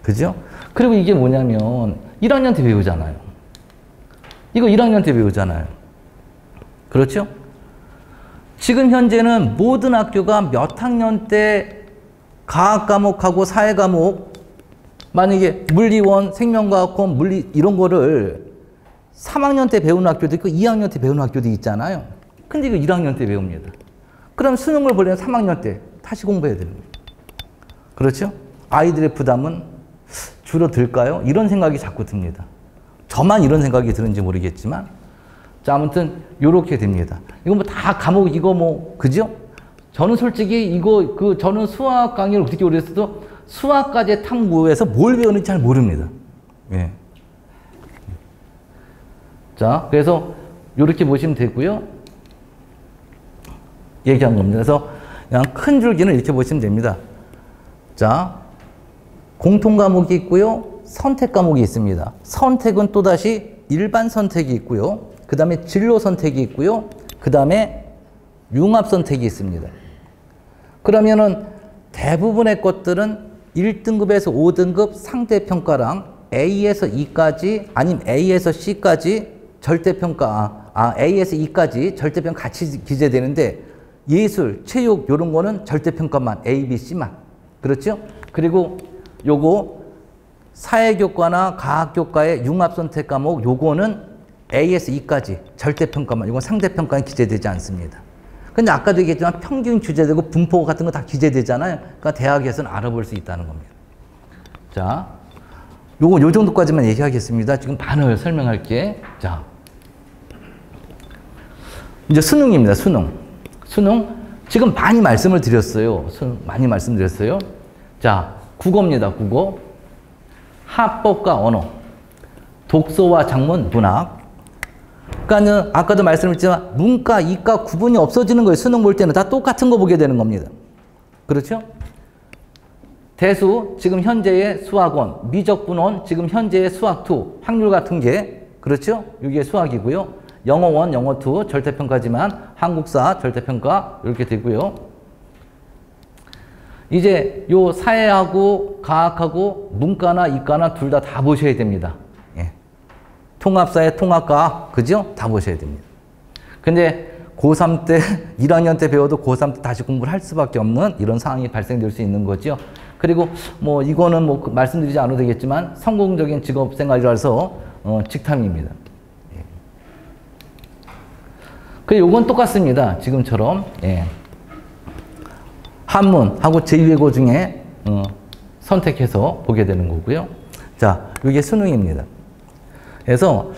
그죠? 그리고 이게 뭐냐면 1학년 때 배우잖아요. 이거 1학년 때 배우잖아요. 그렇죠? 지금 현재는 모든 학교가 몇 학년 때 과학 과목하고 사회 과목, 만약에 물리원, 생명과학원, 물리 이런 거를 3학년 때 배우는 학교도 있고 2학년 때 배우는 학교도 있잖아요. 근데 이거 1학년 때 배웁니다. 그럼 수능을 보려면 3학년 때 다시 공부해야 됩니다. 그렇죠? 아이들의 부담은 줄어들까요? 이런 생각이 자꾸 듭니다. 저만 이런 생각이 드는지 모르겠지만, 자, 아무튼 요렇게 됩니다. 이거 뭐 다 과목 이거 뭐, 그죠? 저는 솔직히 이거 저는 수학 강의를 어떻게 오래 했어도 수학까지 탐구해서 뭘 배우는지 잘 모릅니다. 예. 자, 그래서 요렇게 보시면 되고요. 얘기한 겁니다. 그래서 그냥 큰 줄기는 이렇게 보시면 됩니다. 자, 공통 과목이 있고요. 선택 과목이 있습니다. 선택은 또다시 일반 선택이 있고요. 그 다음에 진로 선택이 있고요. 그 다음에 융합 선택이 있습니다. 그러면은 대부분의 것들은 1등급에서 5등급 상대평가랑 A에서 E까지 아니면 A에서 C까지 절대평가, A에서 E까지 절대평가 같이 기재되는데 예술, 체육 이런 거는 절대평가만 A, B, C만. 그렇죠? 그리고 요거 사회교과나 과학교과의 융합선택 과목 요거는 A에서 E까지 절대평가만, 이건 상대평가는 기재되지 않습니다. 근데 아까도 얘기했지만 평균 기재되고 분포 같은 거 다 기재되잖아요. 그러니까 대학에서는 알아볼 수 있다는 겁니다. 자, 요거 요 정도까지만 얘기하겠습니다. 지금 반을 설명할게. 자, 이제 수능입니다. 수능. 지금 많이 말씀을 드렸어요. 많이 말씀드렸어요. 자, 국어입니다. 국어. 합법과 언어. 독서와 작문, 문학. 그러니까 아까도 말씀드렸지만 문과, 이과 구분이 없어지는 거예요. 수능 볼 때는 다 똑같은 거 보게 되는 겁니다. 그렇죠? 대수, 지금 현재의 수학원, 미적분원, 지금 현재의 수학2, 확률 같은 게, 그렇죠? 이게 수학이고요. 영어원, 영어2, 절대평가지만 한국사, 절대평가 이렇게 되고요. 이제 요 사회하고 과학하고 문과나 이과나 둘 다 보셔야 됩니다. 예. 통합사회, 통합과학, 그죠? 다 보셔야 됩니다. 근데 고3 때, 1학년 때 배워도 고3 때 다시 공부를 할 수밖에 없는 이런 상황이 발생될 수 있는 거죠. 그리고 뭐 이거는 뭐 말씀드리지 않아도 되겠지만 성공적인 직업 생활이라서 직탐입니다. 예. 그리고 요건 똑같습니다. 지금처럼. 예. 한문하고 제2외고 중에 선택해서 보게 되는 거고요. 자, 이게 수능입니다. 그래서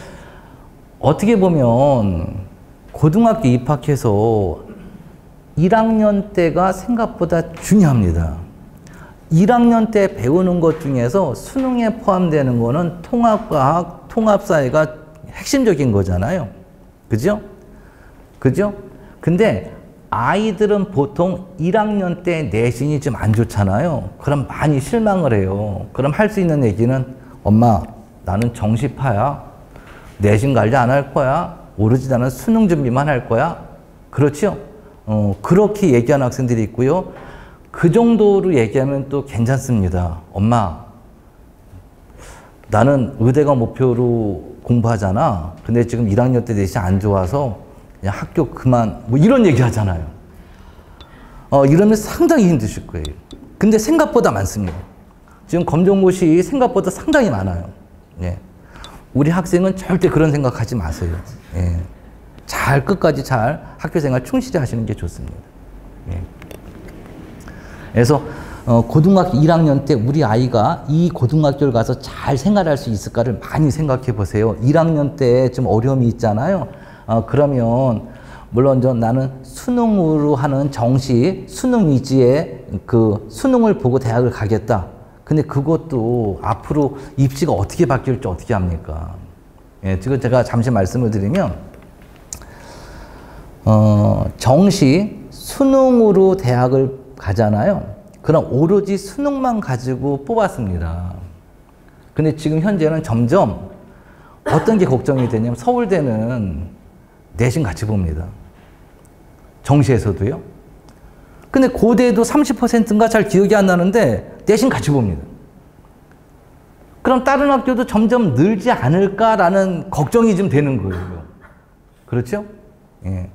어떻게 보면 고등학교 입학해서 1학년 때가 생각보다 중요합니다. 1학년 때 배우는 것 중에서 수능에 포함되는 거는 통합과학, 통합사회가 핵심적인 거잖아요. 그죠? 그죠? 근데 아이들은 보통 1학년 때 내신이 좀 안 좋잖아요. 그럼 많이 실망을 해요. 그럼 할 수 있는 얘기는 엄마, 나는 정시파야. 내신 관리 안 할 거야. 오로지 나는 수능 준비만 할 거야. 그렇죠? 그렇게 얘기하는 학생들이 있고요. 그 정도로 얘기하면 또 괜찮습니다. 엄마, 나는 의대가 목표로 공부하잖아. 근데 지금 1학년 때 내신이 안 좋아서 그냥 학교 그만, 뭐 이런 얘기 하잖아요. 이러면 상당히 힘드실 거예요. 근데 생각보다 많습니다. 지금 검정고시 생각보다 상당히 많아요. 예. 우리 학생은 절대 그런 생각하지 마세요. 예. 잘 끝까지 잘 학교생활 충실히 하시는 게 좋습니다. 예. 그래서 고등학교 1학년 때 우리 아이가 이 고등학교를 가서 잘 생활할 수 있을까를 많이 생각해 보세요. 1학년 때 좀 어려움이 있잖아요. 그러면 물론 나는 수능으로 하는 정시, 수능 위주의 그 수능을 보고 대학을 가겠다. 근데 그것도 앞으로 입시가 어떻게 바뀔지 어떻게 합니까? 예, 지금 제가 잠시 말씀을 드리면, 정시, 수능으로 대학을 가잖아요. 그럼 오로지 수능만 가지고 뽑았습니다. 근데 지금 현재는 점점 어떤 게 걱정이 되냐면 서울대는 내신 같이 봅니다. 정시에서도요. 근데 고대도 30%인가 잘 기억이 안 나는데 내신 같이 봅니다. 그럼 다른 학교도 점점 늘지 않을까라는 걱정이 좀 되는 거예요. 그렇죠? 예.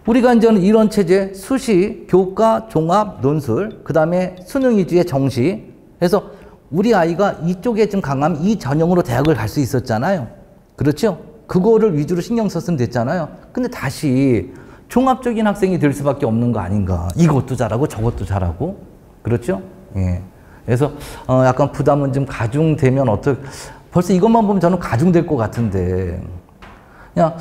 우리가 이제는 이런 체제, 수시, 교과, 종합, 논술, 그 다음에 수능 위주의 정시 해서 우리 아이가 이쪽에 좀 강하면 이 전형으로 대학을 갈 수 있었잖아요. 그렇죠? 그거를 위주로 신경 썼으면 됐잖아요. 근데 다시 종합적인 학생이 될 수밖에 없는 거 아닌가. 이것도 잘하고 저것도 잘하고. 그렇죠? 예. 그래서 약간 부담은 좀 가중되면 벌써 이것만 보면 저는 가중될 것 같은데. 그냥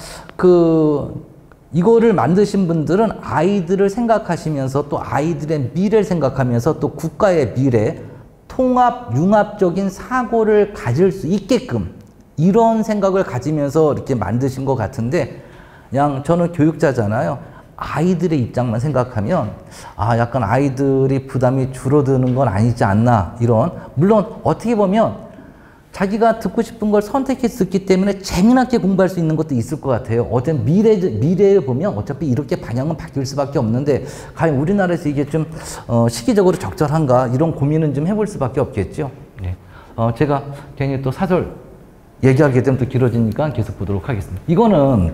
이거를 만드신 분들은 아이들을 생각하시면서 또 아이들의 미래를 생각하면서 또 국가의 미래, 통합, 융합적인 사고를 가질 수 있게끔 이런 생각을 가지면서 이렇게 만드신 것 같은데, 그냥 저는 교육자잖아요. 아이들의 입장만 생각하면 약간 아이들이 부담이 줄어드는 건 아니지 않나, 이런. 물론 어떻게 보면 자기가 듣고 싶은 걸 선택해서 듣기 때문에 재미나게 공부할 수 있는 것도 있을 것 같아요. 어떤 미래에 보면 어차피 이렇게 방향은 바뀔 수밖에 없는데 과연 우리나라에서 이게 좀 시기적으로 적절한가, 이런 고민은 좀 해볼 수밖에 없겠죠. 네. 제가 괜히 또 사설 얘기하게 되면 또 길어지니까 계속 보도록 하겠습니다. 이거는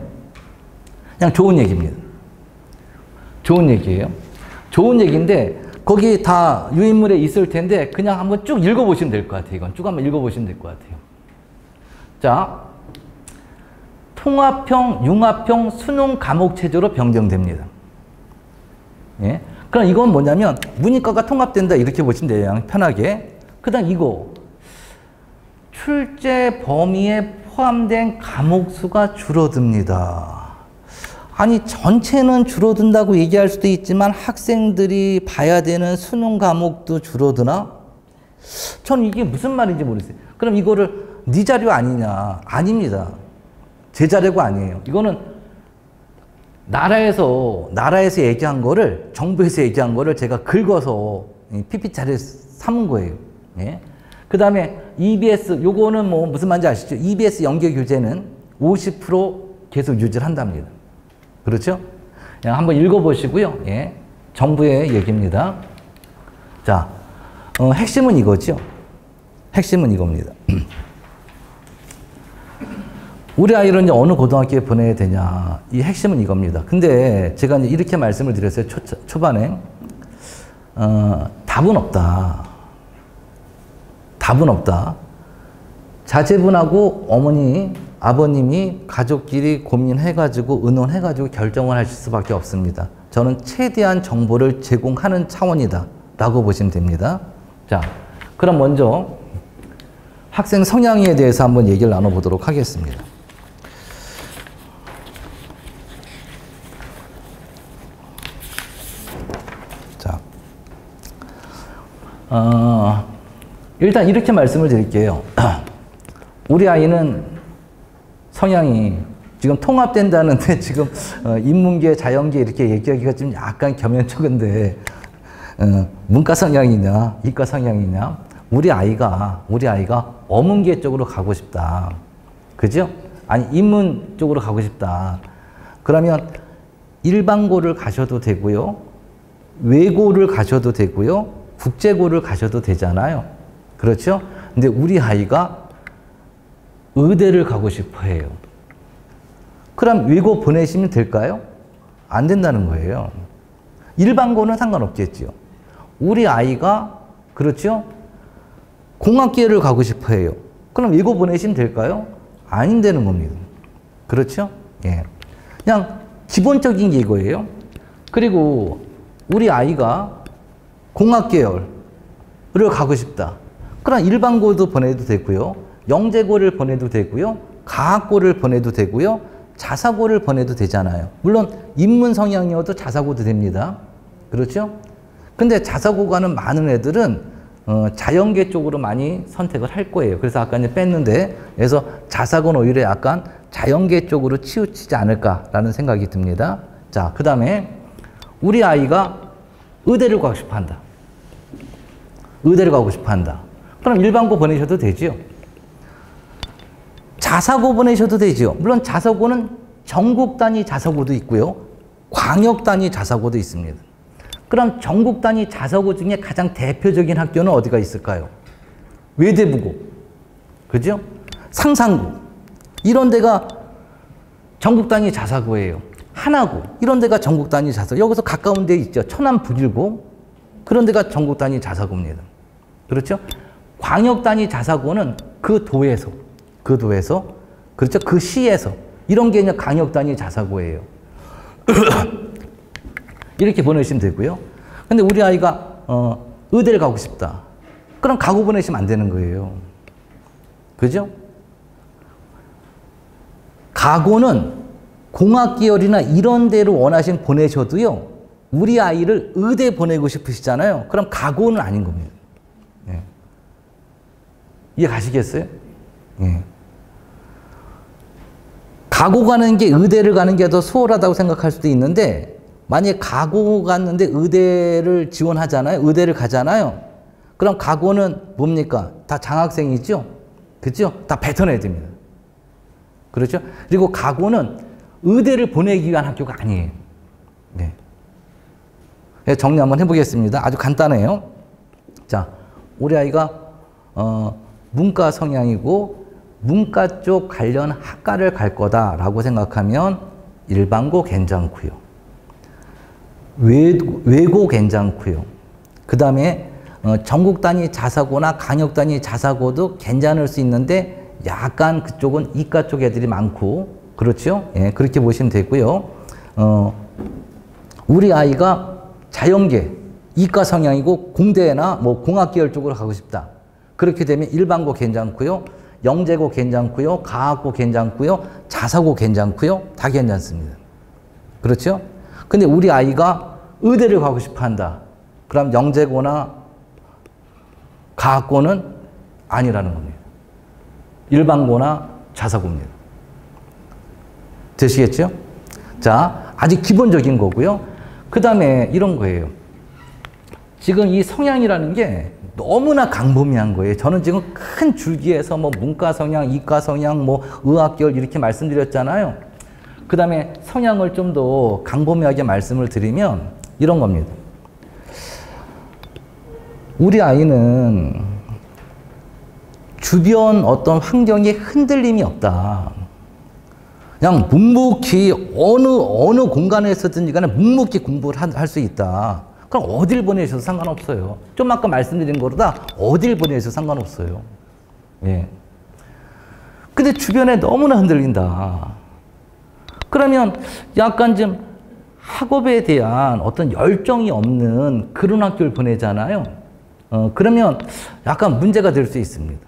그냥 좋은 얘기입니다. 좋은 얘기예요. 좋은 얘기인데 거기 다 유인물에 있을 텐데 그냥 한번 쭉 읽어보시면 될 것 같아요. 이건 쭉 한번 읽어보시면 될 것 같아요. 자, 통합형, 융합형 수능 과목 체제로 변경됩니다. 예? 그럼 이건 뭐냐면 문이과가 통합된다 이렇게 보시면 돼요. 편하게. 그 다음 이거 출제 범위에 포함된 과목 수가 줄어듭니다. 아니 전체는 줄어든다고 얘기할 수도 있지만 학생들이 봐야 되는 수능 과목도 줄어드나? 저는 이게 무슨 말인지 모르겠어요. 그럼 이거를 네 자료 아니냐? 아닙니다. 제 자료가 아니에요. 이거는 나라에서 얘기한 거를, 정부에서 얘기한 거를 제가 긁어서 PPT 자료에 삼은 거예요. 예? 그 다음에 EBS, 요거는 뭐 무슨 말인지 아시죠? EBS 연계 교재는 50% 계속 유지를 한답니다. 그렇죠? 한번 읽어보시고요. 예. 정부의 얘기입니다. 자, 핵심은 이거죠. 핵심은 이겁니다. 우리 아이를 이제 어느 고등학교에 보내야 되냐. 이 핵심은 이겁니다. 근데 제가 이제 이렇게 말씀을 드렸어요. 초반에. 답은 없다. 답은 없다. 자제분하고 어머니, 아버님이 가족끼리 고민해가지고 의논해가지고 결정을 하실 수밖에 없습니다. 저는 최대한 정보를 제공하는 차원이다 라고 보시면 됩니다. 자, 그럼 먼저 학생 성향에 대해서 한번 얘기를 나눠보도록 하겠습니다. 자, 일단 이렇게 말씀을 드릴게요. 우리 아이는 성향이 지금 통합된다는데 지금 인문계, 자연계 이렇게 얘기하기가 좀 약간 겸연쩍은데 문과 성향이냐, 이과 성향이냐, 우리 아이가 어문계 쪽으로 가고 싶다. 그죠? 아니 인문 쪽으로 가고 싶다. 그러면 일반고를 가셔도 되고요, 외고를 가셔도 되고요, 국제고를 가셔도 되잖아요. 그렇죠? 근데 우리 아이가 의대를 가고 싶어 해요. 그럼 외고 보내시면 될까요? 안 된다는 거예요. 일반고는 상관없겠죠. 우리 아이가, 그렇죠? 공학계를 가고 싶어 해요. 그럼 외고 보내시면 될까요? 아닌다는 겁니다. 그렇죠? 예. 그냥 기본적인 게 이거예요. 그리고 우리 아이가 공학계열을 가고 싶다. 그럼 일반고도 보내도 되고요. 영재고를 보내도 되고요. 가학고를 보내도 되고요. 자사고를 보내도 되잖아요. 물론 인문 성향이어도 자사고도 됩니다. 그렇죠? 근데 자사고 가는 많은 애들은 자연계 쪽으로 많이 선택을 할 거예요. 그래서 아까 이제 뺐는데, 그래서 자사고는 오히려 약간 자연계 쪽으로 치우치지 않을까라는 생각이 듭니다. 자, 그 다음에 우리 아이가 의대를 가고 싶어 한다. 의대를 가고 싶어 한다. 그럼 일반고 보내셔도 되죠. 자사고 보내셔도 되죠. 물론 자사고는 전국 단위 자사고도 있고요. 광역 단위 자사고도 있습니다. 그럼 전국 단위 자사고 중에 가장 대표적인 학교는 어디가 있을까요? 외대부고, 그죠? 상산고, 이런 데가 전국 단위 자사고예요. 하나고, 이런 데가 전국 단위 자사고. 여기서 가까운 데 있죠. 천안 북일고, 그런 데가 전국 단위 자사고입니다. 그렇죠? 광역 단위 자사고는 그 도에서, 그렇죠? 그 시에서, 이런 게 그냥 광역 단위 자사고예요. 이렇게 보내시면 되고요. 근데 우리 아이가 의대를 가고 싶다. 그럼 가고 보내시면 안 되는 거예요. 그죠? 가고는 공학계열이나 이런 데로 원하시면 보내셔도요. 우리 아이를 의대 보내고 싶으시잖아요. 그럼 가고는 아닌 겁니다. 예. 이해 가시겠어요? 예. 가고 가는 게 의대를 가는 게 더 수월하다고 생각할 수도 있는데, 만약에 가고 갔는데 의대를 지원하잖아요. 의대를 가잖아요. 그럼 가고는 뭡니까? 다 장학생이죠? 그죠? 다 뱉어내야 됩니다. 그렇죠? 그리고 가고는 의대를 보내기 위한 학교가 아니에요. 네. 정리 한번 해보겠습니다. 아주 간단해요. 자, 우리 아이가 문과 성향이고 문과 쪽 관련 학과를 갈 거다라고 생각하면 일반고 괜찮고요. 외고 괜찮고요. 그 다음에 전국 단위 자사고나 강역 단위 자사고도 괜찮을 수 있는데 약간 그쪽은 이과 쪽 애들이 많고, 그렇죠? 예, 그렇게 보시면 되고요. 우리 아이가 자연계, 이과 성향이고 공대나 뭐 공학계열 쪽으로 가고 싶다. 그렇게 되면 일반고 괜찮고요. 영재고 괜찮고요. 가학고 괜찮고요. 자사고 괜찮고요. 다 괜찮습니다. 그렇죠? 근데 우리 아이가 의대를 가고 싶어 한다. 그럼 영재고나 가학고는 아니라는 겁니다. 일반고나 자사고입니다. 되시겠죠? 자, 아주 기본적인 거고요. 그 다음에 이런 거예요. 지금 이 성향이라는 게 너무나 광범위한 거예요. 저는 지금 큰 줄기에서 뭐 문과 성향, 이과 성향, 뭐 의학계열 이렇게 말씀드렸잖아요. 그 다음에 성향을 좀 더 광범위하게 말씀을 드리면 이런 겁니다. 우리 아이는 주변 어떤 환경에 흔들림이 없다. 그냥 묵묵히 어느 공간에서든지 간에 묵묵히 공부를 할 수 있다. 그럼 어딜 보내셔도 상관없어요. 좀 아까 말씀드린 거로다 어딜 보내셔도 상관없어요. 예. 근데 주변에 너무나 흔들린다. 그러면 약간 좀 학업에 대한 어떤 열정이 없는 그런 학교를 보내잖아요. 그러면 약간 문제가 될 수 있습니다.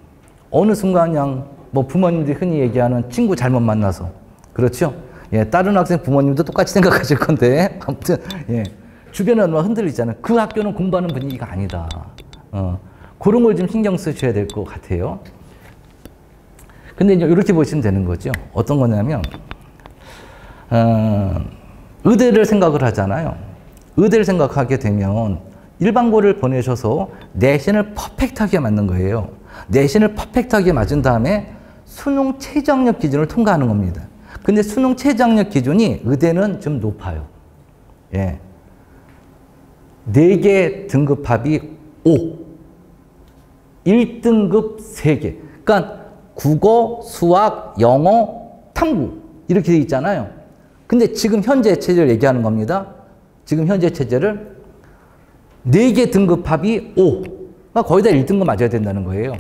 어느 순간 그냥 뭐 부모님들이 흔히 얘기하는 친구 잘못 만나서, 그렇죠? 예, 다른 학생 부모님도 똑같이 생각하실 건데 아무튼 예, 주변은 뭐 흔들리잖아요. 그 학교는 공부하는 분위기가 아니다. 그런 걸 좀 신경 쓰셔야 될 것 같아요. 근데 이제 이렇게 보시면 되는 거죠. 어떤 거냐면 의대를 생각을 하잖아요. 의대를 생각하게 되면 일반고를 보내셔서 내신을 퍼펙트하게 맞는 거예요. 내신을 퍼펙트하게 맞은 다음에 수능 최저학력 기준을 통과하는 겁니다. 근데 수능 최저학력 기준이 의대는 좀 높아요. 예. 4개 등급합이 5. 1등급 3개. 그러니까 국어, 수학, 영어, 탐구 이렇게 돼 있잖아요. 근데 지금 현재 체제를 얘기하는 겁니다. 지금 현재 체제를 4개 등급합이 5. 그러니까 거의 다 1등급 맞아야 된다는 거예요.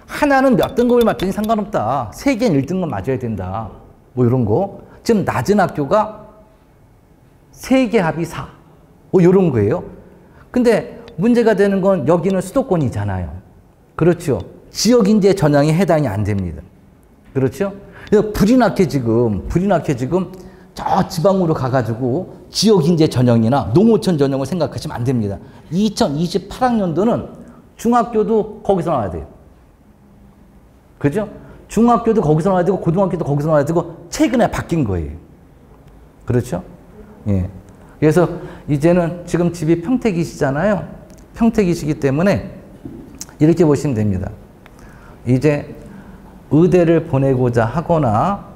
하나는 몇 등급을 맞더니 상관없다. 3개는 1등급 맞아야 된다. 뭐 이런 거. 지금 낮은 학교가 3개 합이 4. 뭐 이런 거예요. 근데 문제가 되는 건 여기는 수도권이잖아요. 그렇죠. 지역인재 전형에 해당이 안 됩니다. 그렇죠. 그래서 불이 나게 지금 저 지방으로 가가지고 지역인재 전형이나 농어촌 전형을 생각하시면 안 됩니다. 2028학년도는 중학교도 거기서 나와야 돼요. 그죠? 중학교도 거기서 나와야 되고 고등학교도 거기서 나와야 되고 최근에 바뀐 거예요. 그렇죠? 예. 그래서 이제는 지금 집이 평택이시잖아요. 평택이시기 때문에 이렇게 보시면 됩니다. 이제 의대를 보내고자 하거나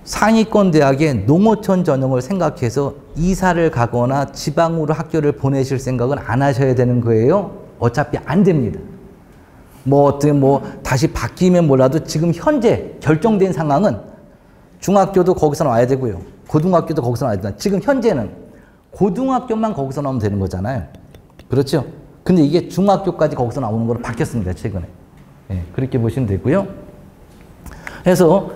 상위권 대학의 농어촌 전형을 생각해서 이사를 가거나 지방으로 학교를 보내실 생각은 안 하셔야 되는 거예요. 어차피 안 됩니다. 어떻게 다시 바뀌면 몰라도 지금 현재 결정된 상황은 중학교도 거기서 나와야 되고요. 고등학교도 거기서 나와야 된다. 지금 현재는 고등학교만 거기서 나오면 되는 거잖아요. 그렇죠? 근데 이게 중학교까지 거기서 나오는 걸로 바뀌었습니다. 최근에. 예, 그렇게 보시면 되고요. 그래서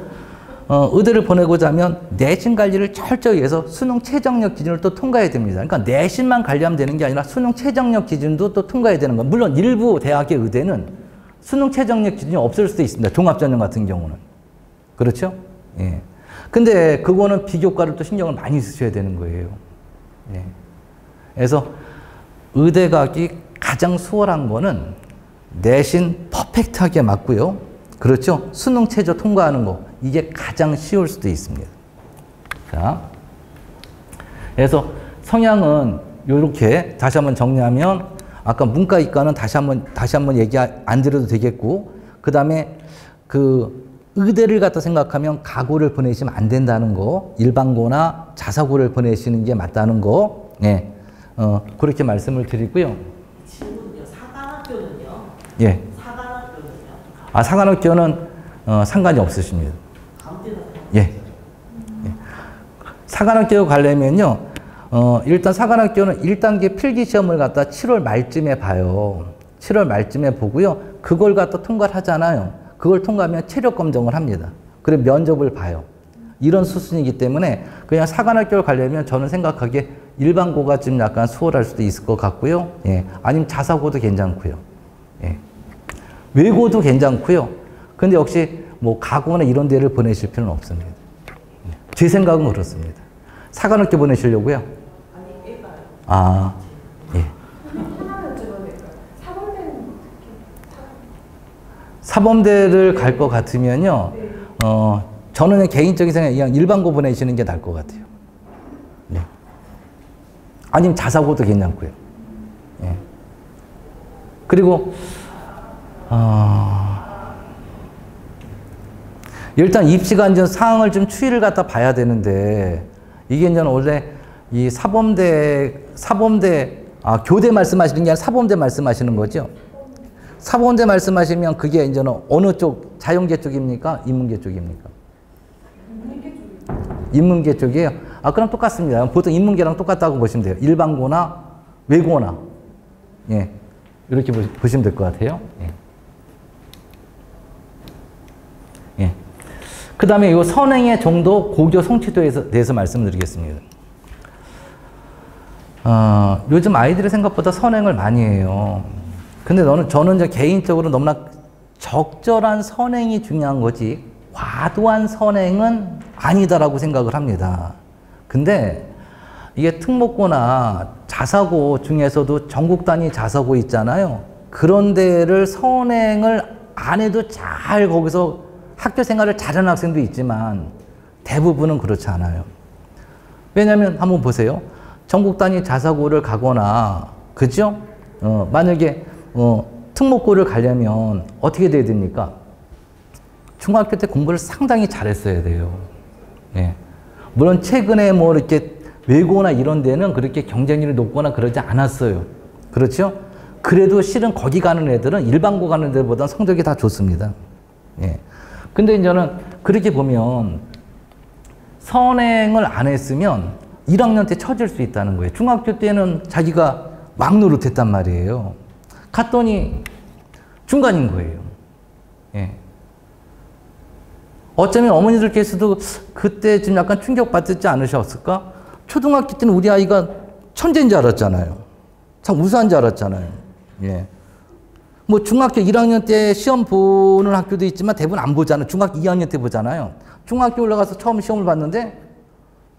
의대를 보내고자 하면 내신 관리를 철저히 해서 수능 최저학력 기준을 또 통과해야 됩니다. 그러니까 내신만 관리하면 되는 게 아니라 수능 최저학력 기준도 또 통과해야 되는 거예요. 물론 일부 대학의 의대는 수능 최저학력 기준이 없을 수도 있습니다. 종합전형 같은 경우는. 그렇죠? 예. 근데 그거는 비교과를 또 신경을 많이 쓰셔야 되는 거예요. 예. 그래서 의대 가기 가장 수월한 거는 내신 퍼펙트하게 맞고요. 그렇죠? 수능 최저 통과하는 거. 이게 가장 쉬울 수도 있습니다. 자. 그래서 성향은 이렇게 다시 한번 정리하면 아까 문과 이과는 다시 한번 얘기 안 드려도 되겠고 그 다음에 그 의대를 갖다 생각하면 가고를 보내시면 안 된다는 거, 일반고나 자사고를 보내시는 게 맞다는 거, 예, 그렇게 말씀을 드리고요. 질문요. 사관학교는요? 예. 사관학교는요? 아, 사관학교는 상관이 없으십니다. 아무 때나 예. 예. 사관학교 가려면요, 일단 사관학교는 1단계 필기시험을 갖다 7월 말쯤에 봐요. 7월 말쯤에 보고요. 그걸 갖다 통과를 하잖아요. 그걸 통과하면 체력 검정을 합니다. 그리고 면접을 봐요. 이런 수순이기 때문에 그냥 사관학교를 가려면 저는 생각하기에 일반고가 좀 약간 수월할 수도 있을 것 같고요. 예. 아니면 자사고도 괜찮고요. 예. 외고도 괜찮고요. 근데 역시 가고나 이런 데를 보내실 필요는 없습니다. 제 생각은 그렇습니다. 사관학교 보내시려고요? 아니, 애가요. 아, 예. 하나는 여쭤봐도 사범대는 사범대를 갈 것 같으면요, 네. 저는 개인적인 생각에 그냥 일반고 보내시는 게 나을 것 같아요. 네. 아니면 자사고도 괜찮고요. 예. 그리고, 일단 입시가 이제 상황을 좀 추이를 갖다 봐야 되는데, 이게 이제 원래 이 교대 말씀하시는 게 아니라 사범대 말씀하시는 거죠? 사범대 말씀하시면 그게 이제는 어느 쪽, 자연계 쪽입니까? 인문계 쪽입니까? 인문계 쪽이에요. 아, 그럼 똑같습니다. 보통 인문계랑 똑같다고 보시면 돼요. 일반고나 외고나. 예. 이렇게 보시면 될 것 같아요. 예. 예. 그 다음에 이 선행의 정도, 고교 성취도에 대해서 말씀드리겠습니다. 요즘 아이들이 생각보다 선행을 많이 해요. 근데 저는 이제 개인적으로 너무나 적절한 선행이 중요한 거지, 과도한 선행은 아니다라고 생각을 합니다. 근데 이게 특목고나 자사고 중에서도 전국 단위 자사고 있잖아요. 그런 데를 선행을 안 해도 잘 거기서 학교 생활을 잘하는 학생도 있지만 대부분은 그렇지 않아요. 왜냐하면 한번 보세요. 전국 단위 자사고를 가거나, 그죠? 만약에 특목고를 가려면 어떻게 돼야 됩니까? 중학교 때 공부를 상당히 잘했어야 돼요. 예. 물론 최근에 이렇게 외고나 이런 데는 그렇게 경쟁률이 높거나 그러지 않았어요. 그렇죠? 그래도 실은 거기 가는 애들은 일반고 가는 애들보다 성적이 다 좋습니다. 예. 근데 이제는 그렇게 보면 선행을 안 했으면 1학년 때 처질 수 있다는 거예요. 중학교 때는 자기가 막 노릇했단 말이에요. 갔더니 중간인 거예요. 예. 어쩌면 어머니들께서도 그때 좀 약간 충격받지 않으셨을까? 초등학교 때는 우리 아이가 천재인 줄 알았잖아요. 참 우수한 줄 알았잖아요. 예. 뭐 중학교 1학년 때 시험 보는 학교도 있지만 대부분 안 보잖아요. 중학교 2학년 때 보잖아요. 중학교 올라가서 처음 시험을 봤는데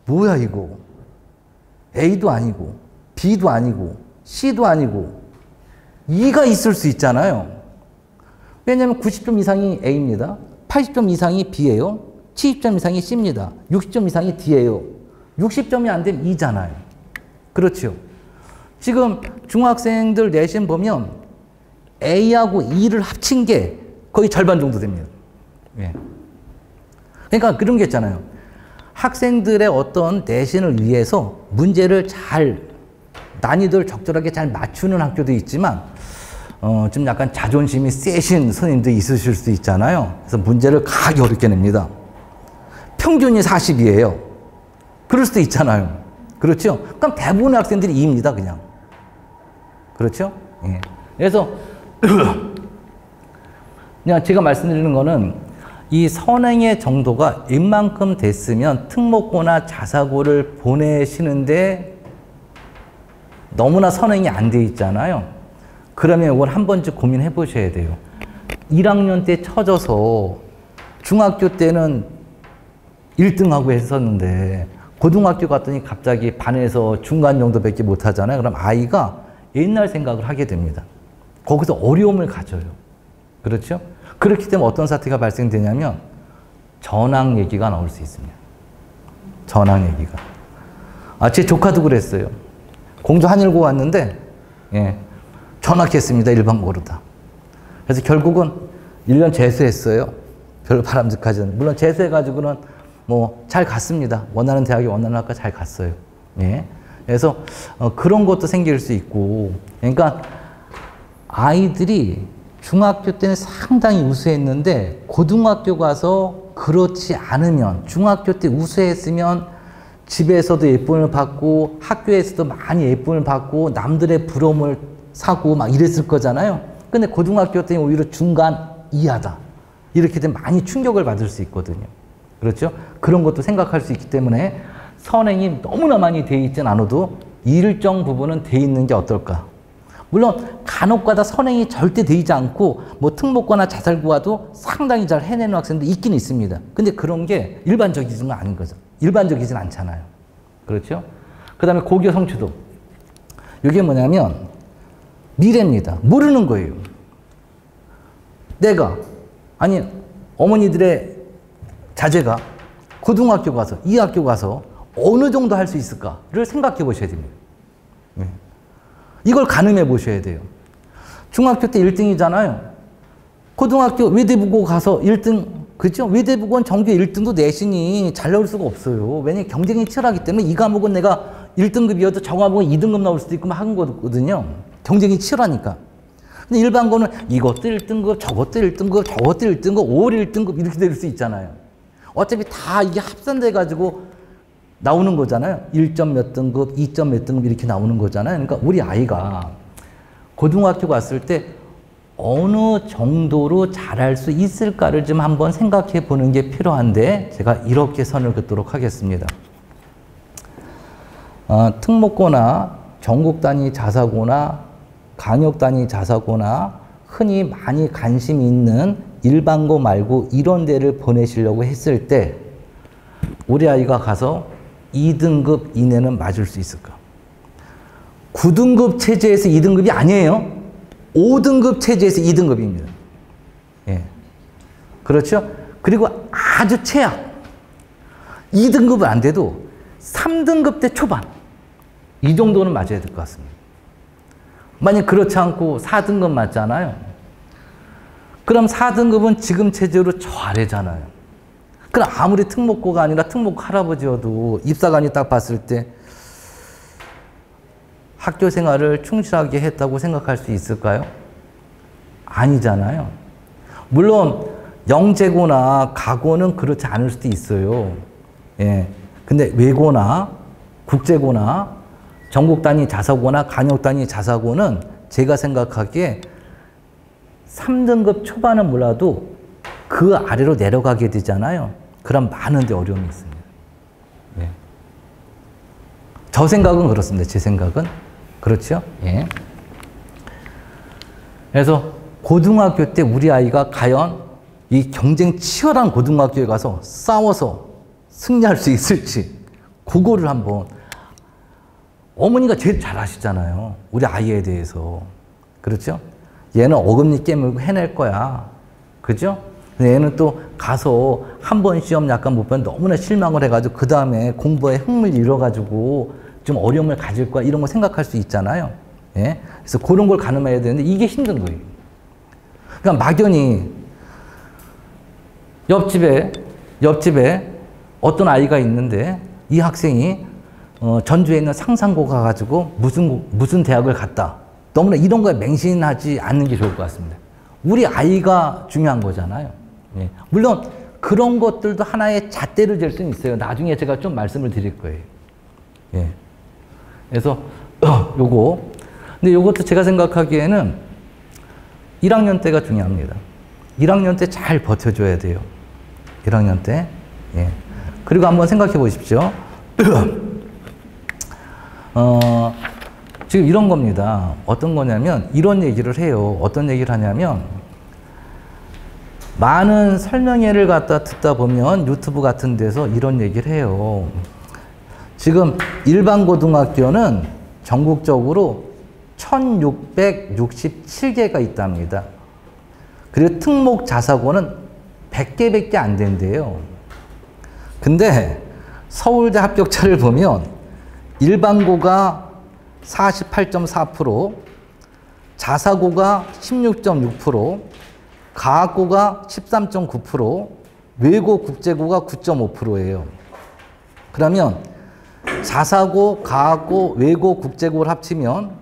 뭐야 이거. A도 아니고 B도 아니고 C도 아니고 E가 있을 수 있잖아요. 왜냐하면 90점 이상이 A입니다. 80점 이상이 B예요. 70점 이상이 C입니다. 60점 이상이 D예요. 60점이 안 되면 E잖아요. 그렇죠. 지금 중학생들 내신 보면 A하고 E를 합친 게 거의 절반 정도 됩니다. 예. 그러니까 그런 게 있잖아요. 학생들의 어떤 내신을 위해서 문제를 잘 난이도를 적절하게 잘 맞추는 학교도 있지만 좀 약간 자존심이 세신 선생님도 있으실 수 있잖아요. 그래서 문제를 가기 어렵게 냅니다. 평균이 40이에요. 그럴 수도 있잖아요. 그렇죠? 그럼 대부분의 학생들이 2입니다, 그냥. 그렇죠? 예. 그래서 그냥 제가 말씀드리는 거는 이 선행의 정도가 웬만큼 됐으면 특목고나 자사고를 보내시는데 너무나 선행이 안 돼 있잖아요. 그러면 이걸 한 번쯤 고민해 보셔야 돼요. 1학년 때 쳐져서 중학교 때는 1등하고 했었는데 고등학교 갔더니 갑자기 반에서 중간 정도밖에 못 하잖아요. 그럼 아이가 옛날 생각을 하게 됩니다. 거기서 어려움을 가져요. 그렇죠? 그렇기 때문에 어떤 사태가 발생되냐면 전학 얘기가 나올 수 있습니다. 전학 얘기가. 제 조카도 그랬어요. 공주 한일고 왔는데 예, 전학했습니다. 일반고로 다. 그래서 결국은 1년 재수했어요. 별로 바람직하지 않은. 물론 재수해가지고는 뭐 잘 갔습니다. 원하는 대학에 원하는 학과 잘 갔어요. 예. 그래서 그런 것도 생길 수 있고. 그러니까 아이들이 중학교 때는 상당히 우수했는데 고등학교 가서 그렇지 않으면 중학교 때 우수했으면 집에서도 예쁨을 받고 학교에서도 많이 예쁨을 받고 남들의 부러움을 사고 막 이랬을 거잖아요. 근데 고등학교 때는 오히려 중간 이하다. 이렇게 되면 많이 충격을 받을 수 있거든요. 그렇죠? 그런 것도 생각할 수 있기 때문에 선행이 너무나 많이 돼 있진 않아도 일정 부분은 돼 있는 게 어떨까. 물론 간혹가다 선행이 절대 되지 않고 뭐 특목고나 자살고와도 상당히 잘 해내는 학생도 있긴 있습니다. 근데 그런 게 일반적이지는 않은 거죠. 일반적이진 않잖아요. 그렇죠? 그 다음에 고교 성취도. 이게 뭐냐면 미래입니다. 모르는 거예요. 내가 아니 어머니들의 자제가 고등학교 가서 이 학교 가서 어느 정도 할 수 있을까를 생각해 보셔야 됩니다. 네. 이걸 가늠해 보셔야 돼요. 중학교 때 1등이잖아요. 고등학교 외대부고 가서 1등, 그죠? 외대부고는 전교 1등도 내신이 잘 나올 수가 없어요. 왜냐면 경쟁이 치열하기 때문에 이 과목은 내가 1등급이어도 저 과목은 2등급 나올 수도 있고 막 하는 거거든요. 경쟁이 치열하니까. 근데 일반고는 이것도 1등급, 저것도 1등급, 저것도 1등급, 5월 1등급 이렇게 될 수 있잖아요. 어차피 다 이게 합산돼가지고 나오는 거잖아요. 1점 몇 등급, 2점 몇 등급 이렇게 나오는 거잖아요. 그러니까 우리 아이가 고등학교 갔을 때 어느 정도로 잘할 수 있을까를 좀 한번 생각해 보는 게 필요한데 제가 이렇게 선을 긋도록 하겠습니다. 특목고나 전국 단위 자사고나 강역 단위 자사고나 흔히 많이 관심이 있는 일반고 말고 이런 데를 보내시려고 했을 때 우리 아이가 가서 2등급 이내는 맞을 수 있을까? 9등급 체제에서 2등급이 아니에요. 5등급 체제에서 2등급입니다. 예. 그렇죠? 그리고 아주 최악. 2등급은 안 돼도 3등급 때 초반. 이 정도는 맞아야 될 것 같습니다. 만약 그렇지 않고 4등급 맞잖아요. 그럼 4등급은 지금 체제로 저 아래잖아요. 그럼 아무리 특목고가 아니라 특목고 할아버지여도 입사관이 딱 봤을 때 학교 생활을 충실하게 했다고 생각할 수 있을까요? 아니잖아요. 물론 영재고나 가고는 그렇지 않을 수도 있어요. 예. 근데 외고나 국제고나 전국 단위 자사고나 간역 단위 자사고는 제가 생각하기에 3등급 초반은 몰라도 그 아래로 내려가게 되잖아요. 그럼 많은데 어려움이 있습니다. 예. 저 생각은 그렇습니다. 제 생각은. 그렇죠? 예. 그래서 고등학교 때 우리 아이가 과연 이 경쟁 치열한 고등학교에 가서 싸워서 승리할 수 있을지 그거를 한번 어머니가 제일 잘 아시잖아요. 우리 아이에 대해서. 그렇죠? 얘는 어금니 깨물고 해낼 거야. 그죠? 근데 얘는 또 가서 한 번 시험 약간 못 보면 너무나 실망을 해가지고 그 다음에 공부에 흥미를 잃어가지고 좀 어려움을 가질 거야. 이런 거 생각할 수 있잖아요. 예? 그래서 그런 걸 가늠해야 되는데 이게 힘든 거예요. 그러니까 막연히 옆집에 어떤 아이가 있는데 이 학생이 전주에 있는 상산고 가가지고 무슨 대학을 갔다. 너무나 이런 거에 맹신하지 않는 게 좋을 것 같습니다. 우리 아이가 중요한 거잖아요. 예. 물론 그런 것들도 하나의 잣대를 잴 수는 있어요. 나중에 제가 좀 말씀을 드릴 거예요. 예. 그래서 근데 요것도 제가 생각하기에는 1학년 때가 중요합니다. 1학년 때 잘 버텨줘야 돼요. 1학년 때. 예. 그리고 한번 생각해 보십시오. 지금 이런 겁니다. 어떤 거냐면 이런 얘기를 해요. 어떤 얘기를 하냐면 많은 설명회를 갖다 듣다 보면 유튜브 같은 데서 이런 얘기를 해요. 지금 일반 고등학교는 전국적으로 1667개가 있답니다. 그리고 특목 자사고는 100개밖에 안 된대요. 근데 서울대 합격자를 보면 일반고가 48.4%, 자사고가 16.6%, 가학고가 13.9%, 외고 국제고가 9.5%예요. 그러면 자사고, 가학고, 외고, 국제고를 합치면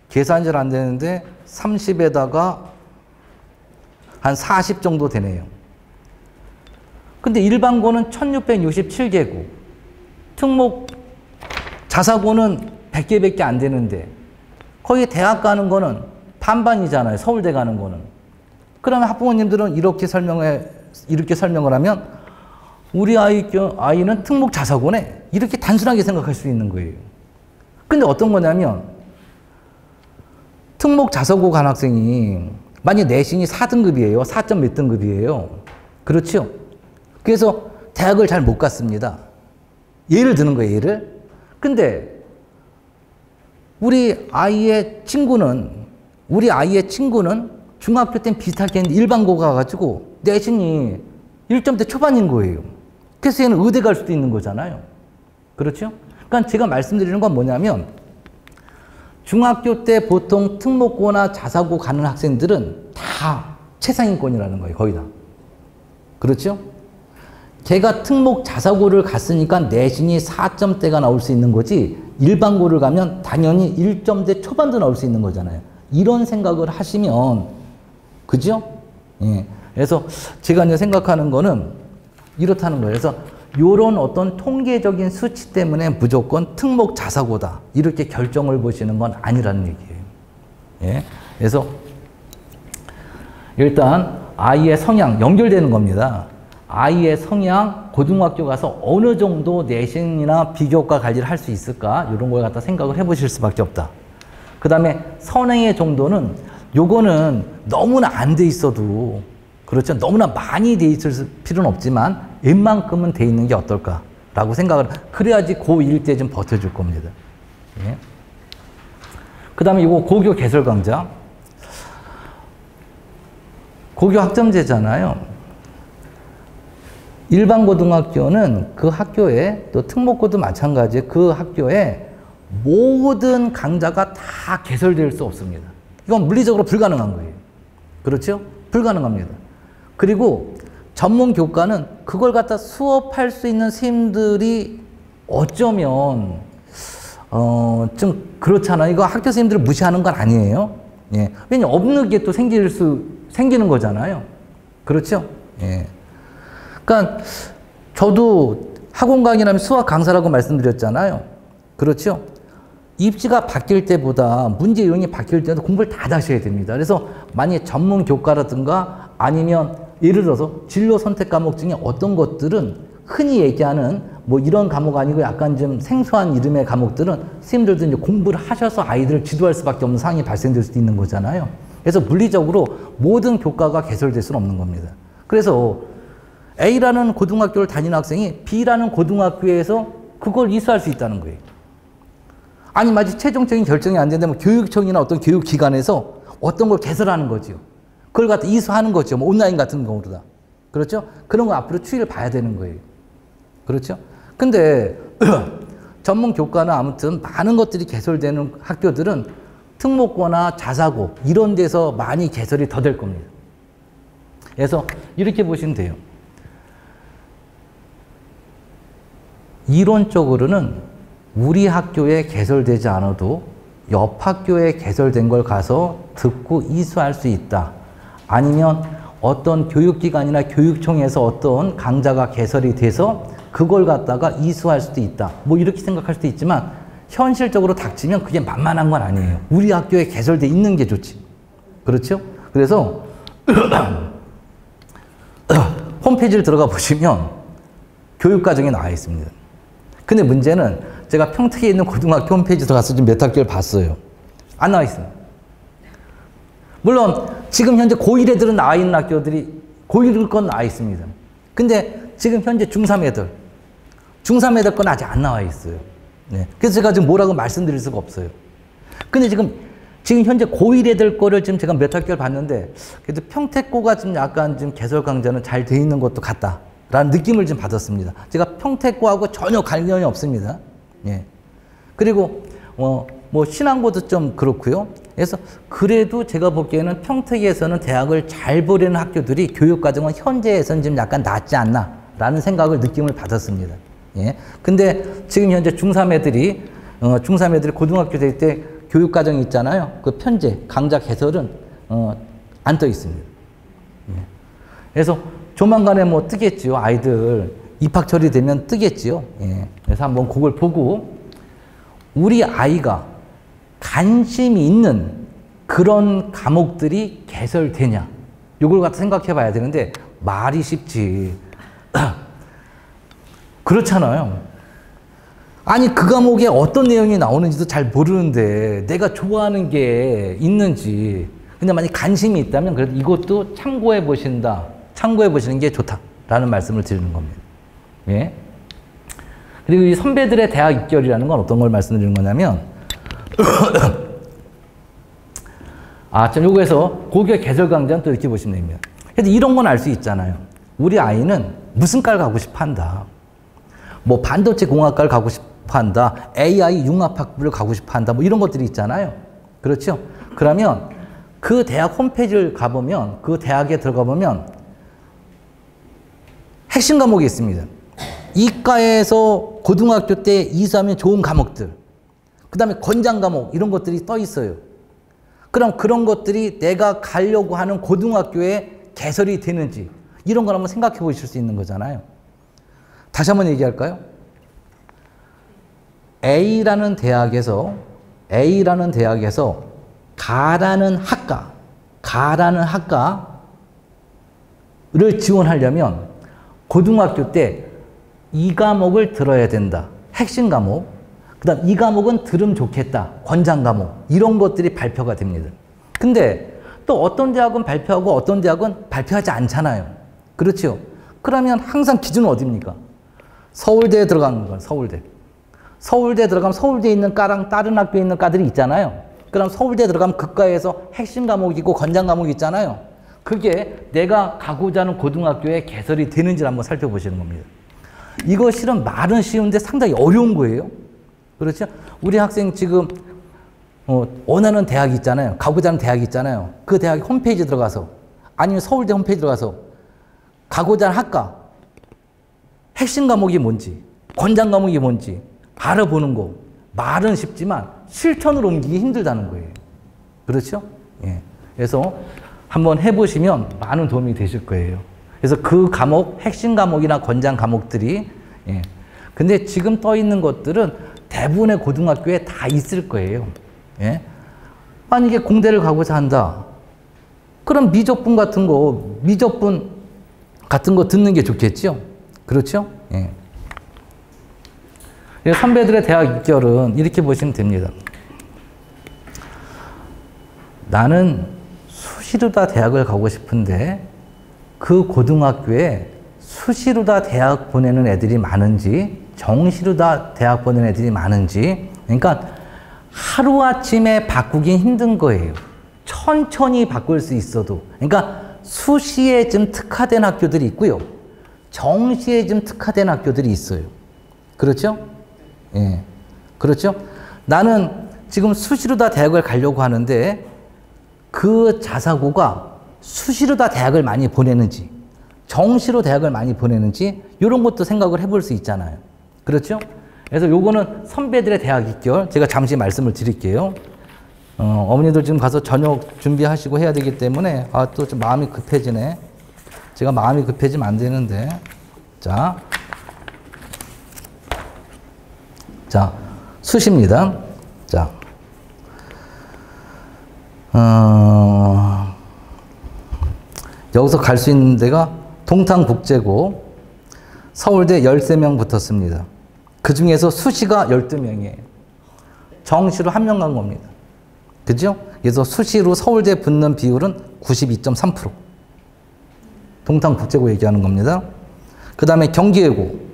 계산이 잘 안 되는데 30에다가 한 40 정도 되네요. 근데 일반고는 1667개고 특목 자사고는 100개밖에 안 되는데 거기 대학 가는 거는 반반이잖아요. 서울대 가는 거는. 그러면 학부모님들은 이렇게 설명을 하면 우리 아이는 특목 자사고네. 이렇게 단순하게 생각할 수 있는 거예요. 근데 어떤 거냐면 특목 자사고 간 학생이 만약 내신이 4등급이에요. 4점 몇 등급이에요. 그렇죠? 그래서 대학을 잘 못 갔습니다. 예를 드는 거예요. 예를. 근데 우리 아이의 친구는 중학교 땐 비슷하게 했는데 일반고 가가지고 내신이 1점대 초반인 거예요. 그래서 얘는 의대 갈 수도 있는 거잖아요. 그렇죠? 그러니까 제가 말씀드리는 건 뭐냐면 중학교 때 보통 특목고나 자사고 가는 학생들은 다 최상위권이라는 거예요. 거의 다. 그렇죠? 걔가 특목 자사고를 갔으니까 내신이 4점대가 나올 수 있는 거지 일반고를 가면 당연히 1점대 초반도 나올 수 있는 거잖아요. 이런 생각을 하시면 그죠? 예. 그래서 제가 이제 생각하는 거는 이렇다는 거예요. 그래서 요런 어떤 통계적인 수치 때문에 무조건 특목 자사고다. 이렇게 결정을 보시는 건 아니라는 얘기예요. 예. 그래서 일단 아이의 성향 연결되는 겁니다. 아이의 성향, 고등학교 가서 어느 정도 내신이나 비교과 관리를 할 수 있을까? 이런 걸 갖다 생각을 해보실 수밖에 없다. 그 다음에 선행의 정도는 요거는 너무나 안 돼 있어도 그렇죠. 너무나 많이 돼 있을 필요는 없지만 웬만큼은 돼 있는 게 어떨까라고 생각을 그래야지 고1 때 좀 버텨줄 겁니다. 예. 그 다음에 이거 고교 개설 강좌. 고교 학점제잖아요. 일반 고등학교는 그 학교에 또 특목고도 마찬가지에 그 학교에 모든 강좌가 다 개설될 수 없습니다. 이건 물리적으로 불가능한 거예요. 그렇죠? 불가능합니다. 그리고 전문 교과는 그걸 갖다 수업할 수 있는 선생님들이 어쩌면 좀 그렇잖아요. 이거 학교 선생님들을 무시하는 건 아니에요. 예. 왜냐면 없는 게 또 생기는 거잖아요. 그렇죠? 예. 그러니까 저도 학원 강의라면 수학 강사라고 말씀드렸잖아요. 그렇죠? 입시가 바뀔 때보다 문제 요인이 바뀔 때도 공부를 다 다시 해야 됩니다. 그래서 만약에 전문 교과라든가 아니면 예를 들어서 진로 선택 과목 중에 어떤 것들은 흔히 얘기하는 뭐 이런 과목 아니고 약간 좀 생소한 이름의 과목들은 선생님들도 이제 공부를 하셔서 아이들을 지도할 수밖에 없는 상황이 발생될 수도 있는 거잖아요. 그래서 물리적으로 모든 교과가 개설될 수는 없는 겁니다. 그래서 A라는 고등학교를 다니는 학생이 B라는 고등학교에서 그걸 이수할 수 있다는 거예요. 아니 마치 최종적인 결정이 안 된다면 교육청이나 어떤 교육기관에서 어떤 걸 개설하는 거죠. 그걸 갖다 이수하는 거죠. 뭐 온라인 같은 경우로다. 그렇죠? 그런 거 앞으로 추이를 봐야 되는 거예요. 그렇죠? 근데 전문 교과는 아무튼 많은 것들이 개설되는 학교들은 특목고나 자사고 이런 데서 많이 개설이 더 될 겁니다. 그래서 이렇게 보시면 돼요. 이론적으로는 우리 학교에 개설되지 않아도 옆 학교에 개설된 걸 가서 듣고 이수할 수 있다. 아니면 어떤 교육기관이나 교육청에서 어떤 강좌가 개설이 돼서 그걸 갖다가 이수할 수도 있다. 뭐 이렇게 생각할 수도 있지만 현실적으로 닥치면 그게 만만한 건 아니에요. 우리 학교에 개설돼 있는 게 좋지. 그렇죠? 그래서 홈페이지를 들어가 보시면 교육과정이 나와 있습니다. 근데 문제는 제가 평택에 있는 고등학교 홈페이지 들어가서 지금 몇 학교를 봤어요. 안 나와 있어요. 물론 지금 현재 고1 애들은 나와 있는 학교들이 고1 건 나와 있습니다. 근데 지금 현재 중3 애들 건 아직 안 나와 있어요. 네. 그래서 제가 지금 뭐라고 말씀드릴 수가 없어요. 근데 지금 현재 고1 애들 거를 지금 제가 몇 학교를 봤는데 그래도 평택고가 좀 약간 좀 개설 강좌는 잘 돼 있는 것도 같다. 라는 느낌을 좀 받았습니다. 제가 평택고하고 전혀 관련이 없습니다. 예. 그리고, 뭐, 신앙고도 좀 그렇고요. 그래서 그래도 제가 보기에는 평택에서는 대학을 잘 보려는 학교들이 교육과정은 현재에서는 좀 약간 낫지 않나. 라는 생각을, 느낌을 받았습니다. 예. 근데 지금 현재 중3 애들이 고등학교 될 때 교육과정이 있잖아요. 그 편제, 강좌 개설은, 안 떠 있습니다. 예. 그래서 조만간에 뭐 뜨겠지요. 아이들 입학 처리되면 뜨겠지요. 예. 그래서 한번 그걸 보고 우리 아이가 관심이 있는 그런 과목들이 개설되냐. 이걸 갖다 생각해 봐야 되는데 말이 쉽지. 그렇잖아요. 아니 그 과목에 어떤 내용이 나오는지도 잘 모르는데 내가 좋아하는 게 있는지 근데 만약 관심이 있다면 그래도 이것도 참고해 보시는 게 좋다라는 말씀을 드리는 겁니다. 예. 그리고 이 선배들의 대학 입결이라는 건 어떤 걸 말씀드리는 거냐면 좀 요거에서 고교 개설 강좌는 또 이렇게 보시면 됩니다. 그래도 이런 건 알 수 있잖아요. 우리 아이는 무슨 과를 가고 싶어 한다. 뭐 반도체 공학과를 가고 싶어 한다. AI 융합학부를 가고 싶어 한다. 뭐 이런 것들이 있잖아요. 그렇죠? 그러면 그 대학 홈페이지를 가보면 그 대학에 들어가 보면 핵심 과목이 있습니다. 이과에서 고등학교 때 이수하면 좋은 과목들. 그 다음에 권장 과목 이런 것들이 떠 있어요. 그럼 그런 것들이 내가 가려고 하는 고등학교에 개설이 되는지 이런 걸 한번 생각해 보실 수 있는 거잖아요. 다시 한번 얘기할까요? A라는 대학에서 가라는 학과를 지원하려면 고등학교 때 이 과목을 들어야 된다. 핵심 과목. 그 다음 이 과목은 들으면 좋겠다. 권장 과목. 이런 것들이 발표가 됩니다. 근데 또 어떤 대학은 발표하고 어떤 대학은 발표하지 않잖아요. 그렇죠? 그러면 항상 기준은 어디입니까? 서울대에 들어가는 건 서울대. 서울대에 들어가면 서울대에 있는 과랑 다른 학교에 있는 과들이 있잖아요. 그럼 서울대에 들어가면 그 과에서 핵심 과목이고 권장 과목이 있잖아요. 그게 내가 가고자 하는 고등학교에 개설이 되는지를 한번 살펴보시는 겁니다. 이거 실은 말은 쉬운데 상당히 어려운 거예요. 그렇죠? 우리 학생 지금 원하는 대학이 있잖아요. 가고자 하는 대학이 있잖아요. 그 대학 홈페이지 들어가서 아니면 서울대 홈페이지 들어가서 가고자 하는 학과 핵심 과목이 뭔지 권장 과목이 뭔지 알아보는 거 말은 쉽지만 실천으로 옮기기 힘들다는 거예요. 그렇죠? 예. 그래서 한번 해보시면 많은 도움이 되실 거예요. 그래서 그 과목, 핵심 과목이나 권장 과목들이, 예. 근데 지금 떠 있는 것들은 대부분의 고등학교에 다 있을 거예요. 예. 만약에 공대를 가고자 한다. 그럼 미적분 같은 거 듣는 게 좋겠죠? 그렇죠? 예. 선배들의 대학 입결은 이렇게 보시면 됩니다. 나는 수시로 다 대학을 가고 싶은데 그 고등학교에 수시로 다 대학 보내는 애들이 많은지 정시로 다 대학 보내는 애들이 많은지, 그러니까 하루아침에 바꾸긴 힘든 거예요. 천천히 바꿀 수 있어도. 그러니까 수시에 좀 특화된 학교들이 있고요. 정시에 좀 특화된 학교들이 있어요. 그렇죠? 예. 그렇죠? 나는 지금 수시로 다 대학을 가려고 하는데 그 자사고가 수시로 다 대학을 많이 보내는지 정시로 대학을 많이 보내는지 이런 것도 생각을 해볼 수 있잖아요. 그렇죠? 그래서 요거는 선배들의 대학 입결 제가 잠시 말씀을 드릴게요. 어머니들 지금 가서 저녁 준비하시고 해야 되기 때문에 또 좀 마음이 급해지네. 제가 마음이 급해지면 안 되는데. 자, 수시입니다. 자, 여기서 갈 수 있는 데가 동탄국제고 서울대 13명 붙었습니다. 그 중에서 수시가 12명이에요. 정시로 1명 간 겁니다. 그죠? 그래서 수시로 서울대 붙는 비율은 92.3%. 동탄국제고 얘기하는 겁니다. 그 다음에 경기예고.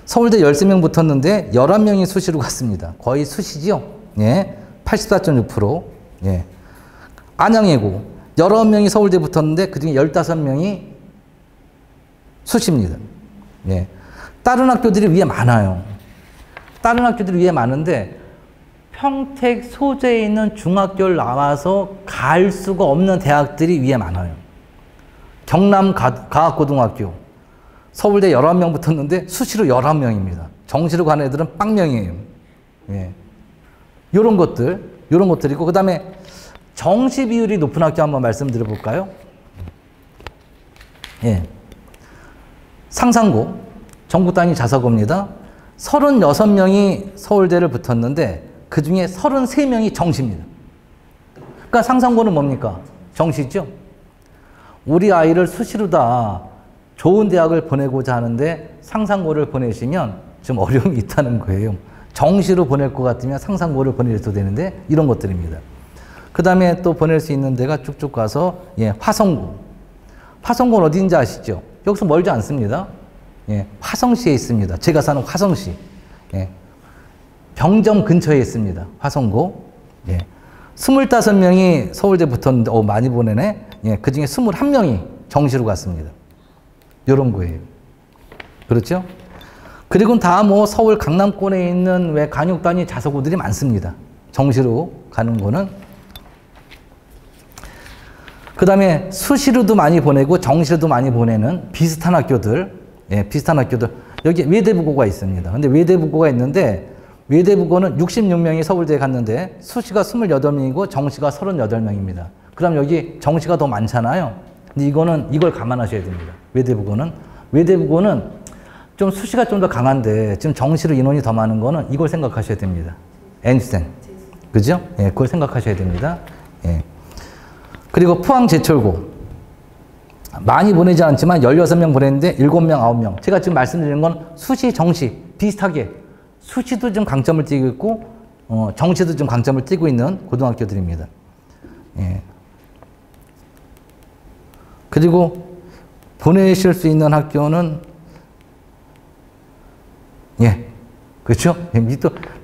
서울대 13명 붙었는데 11명이 수시로 갔습니다. 거의 수시죠? 예. 84.6%. 예. 안양예고. 19명이 서울대 붙었는데 그 중에 15명이 수시입니다. 예. 다른 학교들이 위에 많아요. 다른 학교들이 위에 많은데 평택 소재에 있는 중학교를 나와서 갈 수가 없는 대학들이 위에 많아요. 경남 과학고등학교. 서울대 11명 붙었는데 수시로 11명입니다. 정시로 간 애들은 빵명이에요. 예. 요런 것들이고, 그 다음에 정시 비율이 높은 학교 한번 말씀드려 볼까요? 예. 상산고, 전국 단위 자사고입니다. 36명이 서울대를 붙었는데 그 중에 33명이 정시입니다. 그러니까 상산고는 뭡니까? 정시죠? 우리 아이를 수시로 다 좋은 대학을 보내고자 하는데 상산고를 보내시면 좀 어려움이 있다는 거예요. 정시로 보낼 것 같으면 상산고를 보내도 되는데 이런 것들입니다. 그 다음에 또 보낼 수 있는 데가 쭉쭉 가서 예, 화성고. 화성고는 어딘지 아시죠? 여기서 멀지 않습니다. 예, 화성시에 있습니다. 제가 사는 화성시. 예, 병점 근처에 있습니다. 화성고. 예, 25명이 서울대 붙었는데 많이 보내네. 예, 그 중에 21명이 정시로 갔습니다. 요런 거예요. 그렇죠? 그리고 다 뭐 서울 강남권에 있는 왜 강역 단위 자사고들이 많습니다. 정시로 가는 거는. 그 다음에 수시로도 많이 보내고 정시로도 많이 보내는 비슷한 학교들. 예, 비슷한 학교들. 여기 외대부고가 있습니다. 근데 외대부고가 있는데 외대부고는 66명이 서울대에 갔는데 수시가 28명이고 정시가 38명입니다. 그럼 여기 정시가 더 많잖아요. 근데 이걸 감안하셔야 됩니다. 외대부고는 좀 수시가 좀 더 강한데 지금 정시로 인원이 더 많은 거는 이걸 생각하셔야 됩니다. N생. 그죠? 예, 그걸 생각하셔야 됩니다. 예. 그리고 포항제철고. 많이 보내지 않지만 16명 보냈는데 7명, 9명. 제가 지금 말씀드리는 건 수시, 정시 비슷하게 수시도 좀 강점을 띠고 있고 정시도 좀 강점을 띠고 있는 고등학교들입니다. 예. 그리고 보내실 수 있는 학교는 예, 그렇죠?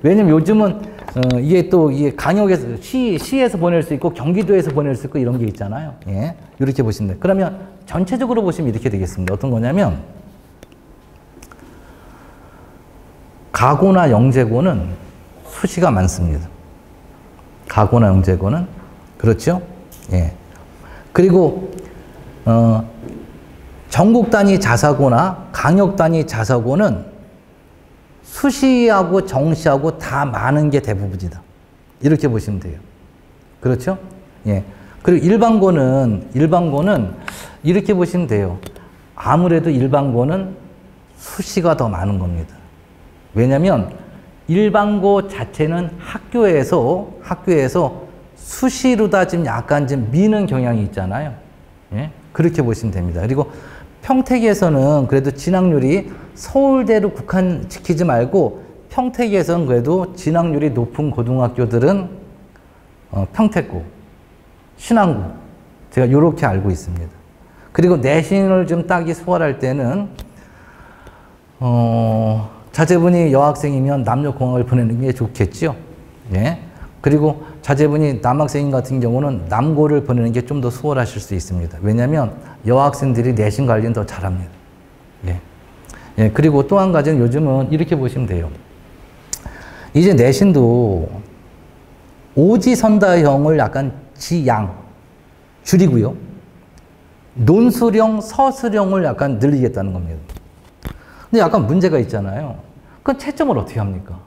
왜냐면 요즘은 이게 강역에서 시에서 보낼 수 있고 경기도에서 보낼 수 있고 이런 게 있잖아요. 예, 이렇게 보시면 돼요. 그러면 전체적으로 보시면 이렇게 되겠습니다. 어떤 거냐면 가고나 영재고는 수시가 많습니다. 가고나 영재고는 그렇죠? 예. 그리고 전국 단위 자사고나 강역 단위 자사고는 수시하고 정시하고 다 많은 게 대부분이다. 이렇게 보시면 돼요. 그렇죠? 예. 그리고 일반고는 이렇게 보시면 돼요. 아무래도 일반고는 수시가 더 많은 겁니다. 왜냐면 일반고 자체는 학교에서 수시로 다 지금 약간 좀 미는 경향이 있잖아요. 예? 그렇게 보시면 됩니다. 그리고 평택에서는 그래도 진학률이 서울대로 국한시키지 말고 평택에서는 그래도 진학률이 높은 고등학교들은 평택고, 신안고 제가 이렇게 알고 있습니다. 그리고 내신을 좀 따기 수월할 때는 자제분이 여학생이면 남녀공학을 보내는 게 좋겠죠. 예. 그리고 자제분이 남학생인 같은 경우는 남고를 보내는 게 좀 더 수월하실 수 있습니다. 왜냐하면 여학생들이 내신 관리는 더 잘합니다. 예. 예. 그리고 또 한 가지는 요즘은 이렇게 보시면 돼요. 이제 내신도 오지선다형을 약간 지양 줄이고요. 논술형, 서술형을 약간 늘리겠다는 겁니다. 근데 약간 문제가 있잖아요. 그건 채점을 어떻게 합니까?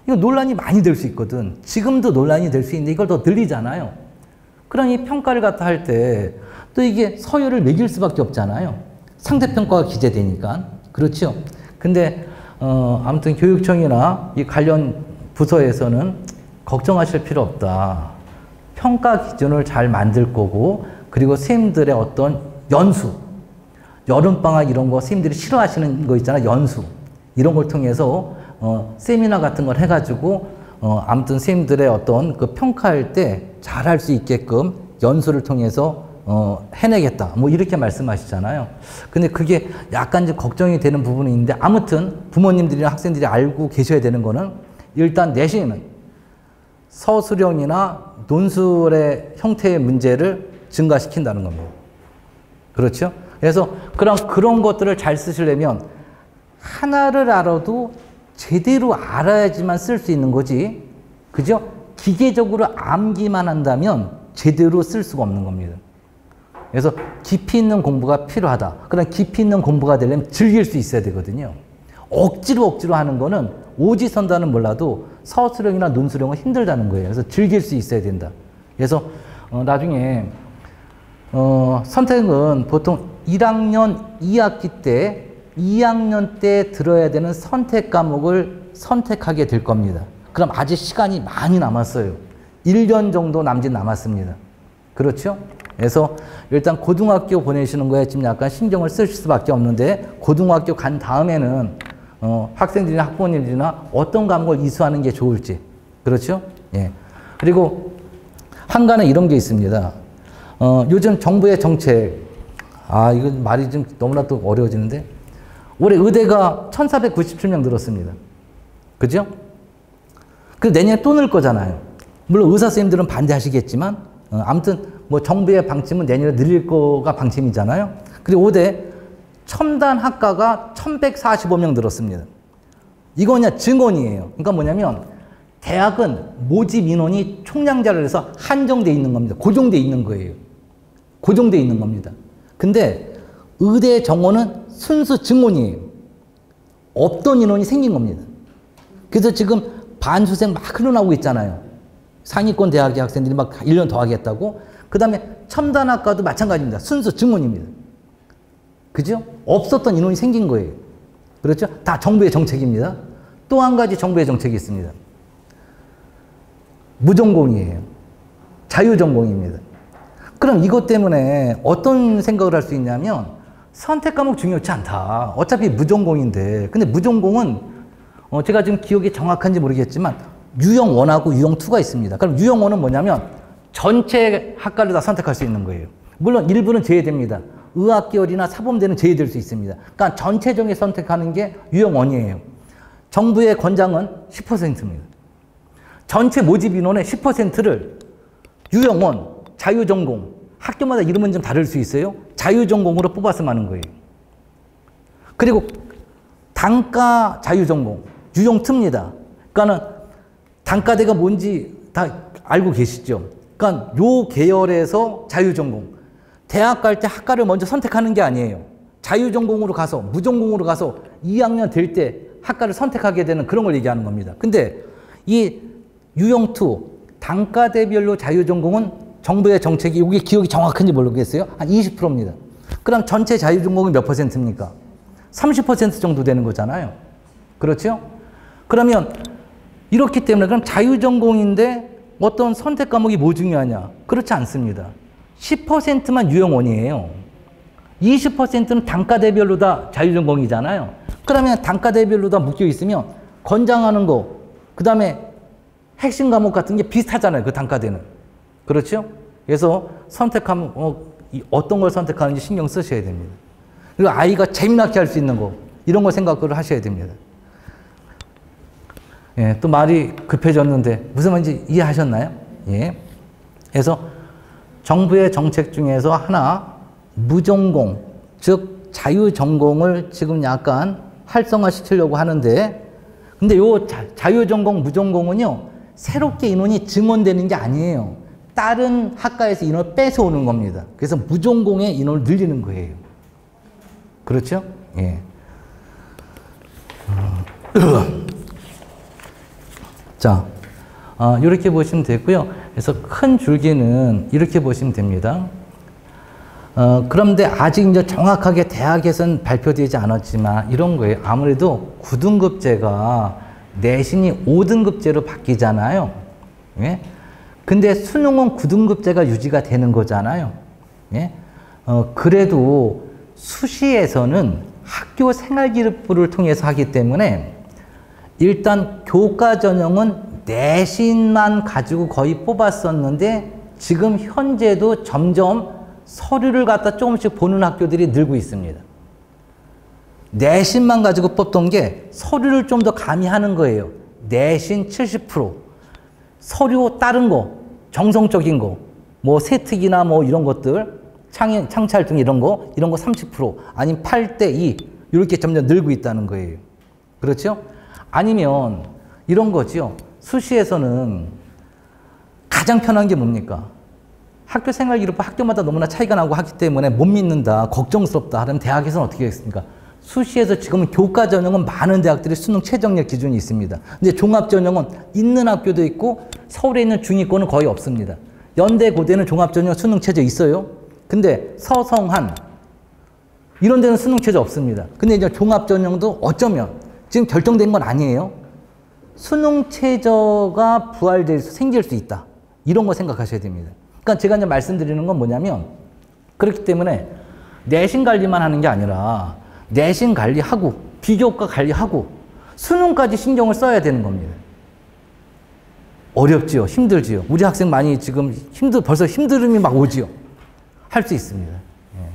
이거 논란이 많이 될 수 있거든. 지금도 논란이 될 수 있는데 이걸 더 늘리잖아요. 그러니 평가를 갖다 할 때 또 이게 서열을 매길 수밖에 없잖아요. 상대평가가 기재되니까. 그렇죠? 근데 아무튼 교육청이나 이 관련 부서에서는 걱정하실 필요 없다. 평가 기준을 잘 만들 거고, 그리고 선생님들의 어떤 연수, 여름방학 이런 거 선생님들이 싫어하시는 거 있잖아요. 연수. 이런 걸 통해서 세미나 같은 걸 해가지고 아무튼 선생님들의 어떤 그 평가할 때 잘할 수 있게끔 연수를 통해서 해내겠다. 뭐 이렇게 말씀하시잖아요. 근데 그게 약간 좀 걱정이 되는 부분이 있는데, 아무튼 부모님들이나 학생들이 알고 계셔야 되는 거는 일단 내신은 서술형이나 논술의 형태의 문제를 증가시킨다는 겁니다. 그렇죠? 그래서 그런 것들을 잘 쓰시려면 하나를 알아도 제대로 알아야지만 쓸 수 있는 거지. 그죠? 기계적으로 암기만 한다면 제대로 쓸 수가 없는 겁니다. 그래서 깊이 있는 공부가 필요하다. 그럼 깊이 있는 공부가 되려면 즐길 수 있어야 되거든요. 억지로 하는 거는 오지선다는 몰라도 서술형이나 논술형은 힘들다는 거예요. 그래서 즐길 수 있어야 된다. 그래서 나중에 선택은 보통 1학년 2학기 때 2학년 때 들어야 되는 선택 과목을 선택하게 될 겁니다. 그럼 아직 시간이 많이 남았어요. 1년 정도 남짓 남았습니다. 그렇죠? 그래서 일단 고등학교 보내시는 거에 지금 약간 신경을 쓰실 수밖에 없는데, 고등학교 간 다음에는 학생들이나 학부모님들이나 어떤 과목을 이수하는 게 좋을지. 그렇죠? 예. 그리고 한간에 이런 게 있습니다. 요즘 정부의 정책, 이거 말이 좀 너무나 또 어려워지는데, 올해 의대가 1497명 늘었습니다. 그죠? 그 내년에 또 늘 거잖아요. 물론 의사 선생님들은 반대하시겠지만, 아무튼 뭐 정부의 방침은 내년에 늘릴 거가 방침이잖아요. 그리고 올해 첨단 학과가 1145명 늘었습니다. 이거 그냥 증언이에요. 그러니까 뭐냐면 대학은 모집 인원이 총량자를 해서 한정돼 있는 겁니다. 고정돼 있는 거예요. 고정돼 있는 겁니다. 근데 의대 정원은 순수 증원이에요. 없던 인원이 생긴 겁니다. 그래서 지금 반수생 막 흘러나오고 있잖아요. 상위권 대학의 학생들이 막 1년 더 하겠다고. 그 다음에 첨단학과도 마찬가지입니다. 순수 증원입니다. 그죠? 없었던 인원이 생긴 거예요. 그렇죠? 다 정부의 정책입니다. 또 한 가지 정부의 정책이 있습니다. 무전공이에요. 자유전공입니다. 그럼 이것 때문에 어떤 생각을 할 수 있냐면, 선택 과목 중요치 않다. 어차피 무전공인데. 근데 무전공은 제가 지금 기억이 정확한지 모르겠지만 유형 1하고 유형 2가 있습니다. 그럼 유형 1은 뭐냐면 전체 학과를 다 선택할 수 있는 거예요. 물론 일부는 제외됩니다. 의학 계열이나 사범대는 제외될 수 있습니다. 그러니까 전체적인 선택하는 게 유형 1이에요. 정부의 권장은 10%입니다. 전체 모집 인원의 10%를 유형 1, 자유전공, 학교마다 이름은 좀 다를 수 있어요. 자유전공으로 뽑아서 하는 거예요. 그리고 단과 자유전공, 유형 2입니다. 그러니까는 단과대가 뭔지 다 알고 계시죠? 그러니까 요 계열에서 자유전공. 대학 갈 때 학과를 먼저 선택하는 게 아니에요. 자유전공으로 가서, 무전공으로 가서 2학년 될 때 학과를 선택하게 되는 그런 걸 얘기하는 겁니다. 근데 이 유형2 단과대별로 자유전공은 정부의 정책이 이게 기억이 정확한지 모르겠어요. 한 20%입니다. 그럼 전체 자유전공이 몇 %입니까? 30% 정도 되는 거잖아요. 그렇죠? 그러면 이렇기 때문에 그럼 자유전공인데 어떤 선택 과목이 뭐 중요하냐? 그렇지 않습니다. 10%만 유형1이에요. 20%는 단과대별로 다 자유전공이잖아요. 그러면 단과대별로 다 묶여 있으면 권장하는 거, 그 다음에 핵심 과목 같은 게 비슷하잖아요. 그 단과대는. 그렇죠? 그래서 선택하면 어떤 걸 선택하는지 신경 쓰셔야 됩니다. 그리고 아이가 재미나게 할 수 있는 거, 이런 거 생각을 하셔야 됩니다. 예, 또 말이 급해졌는데 무슨 말인지 이해하셨나요? 예. 그래서 정부의 정책 중에서 하나 무전공, 즉 자유전공을 지금 약간 활성화시키려고 하는데, 근데 요 자유전공, 무전공은요 새롭게 인원이 증원되는 게 아니에요. 다른 학과에서 인원을 뺏어오는 겁니다. 그래서 무전공의 인원을 늘리는 거예요. 그렇죠? 예. 자, 이렇게 보시면 되고요. 그래서 큰 줄기는 이렇게 보시면 됩니다. 그런데 아직 이제 정확하게 대학에서는 발표되지 않았지만 이런 거예요. 아무래도 9등급제가 내신이 5등급제로 바뀌잖아요. 예? 근데 수능은 9등급제가 유지가 되는 거잖아요. 예? 그래도 수시에서는 학교 생활기록부를 통해서 하기 때문에 일단 교과 전형은 내신만 가지고 거의 뽑았었는데 지금 현재도 점점 서류를 갖다 조금씩 보는 학교들이 늘고 있습니다. 내신만 가지고 뽑던 게 서류를 좀 더 가미하는 거예요. 내신 70%, 서류 다른 거, 정성적인 거, 뭐 세특이나 뭐 이런 것들, 창찰등 이런 거 30%, 아니면 8:2 이렇게 점점 늘고 있다는 거예요. 그렇죠? 아니면 이런 거죠. 수시에서는 가장 편한 게 뭡니까? 학교 생활기록부 학교마다 너무나 차이가 나고 하기 때문에 못 믿는다, 걱정스럽다 하면 대학에서는 어떻게 하겠습니까? 수시에서 지금 교과 전형은 많은 대학들이 수능 최저학력 기준이 있습니다. 근데 종합 전형은 있는 학교도 있고 서울에 있는 중위권은 거의 없습니다. 연대, 고대는 종합 전형 수능 최저 있어요. 근데 서성한 이런 데는 수능 최저 없습니다. 근데 이제 종합 전형도 어쩌면 지금 결정된 건 아니에요. 수능 최저가 부활될 수 생길 수 있다. 이런 거 생각하셔야 됩니다. 그러니까 제가 이제 말씀드리는 건 뭐냐면, 그렇기 때문에 내신 관리만 하는 게 아니라 내신 관리하고 비교과 관리하고 수능까지 신경을 써야 되는 겁니다. 어렵지요? 힘들지요? 우리 학생 많이 지금 벌써 힘듦이 막 오지요? 할 수 있습니다. 예.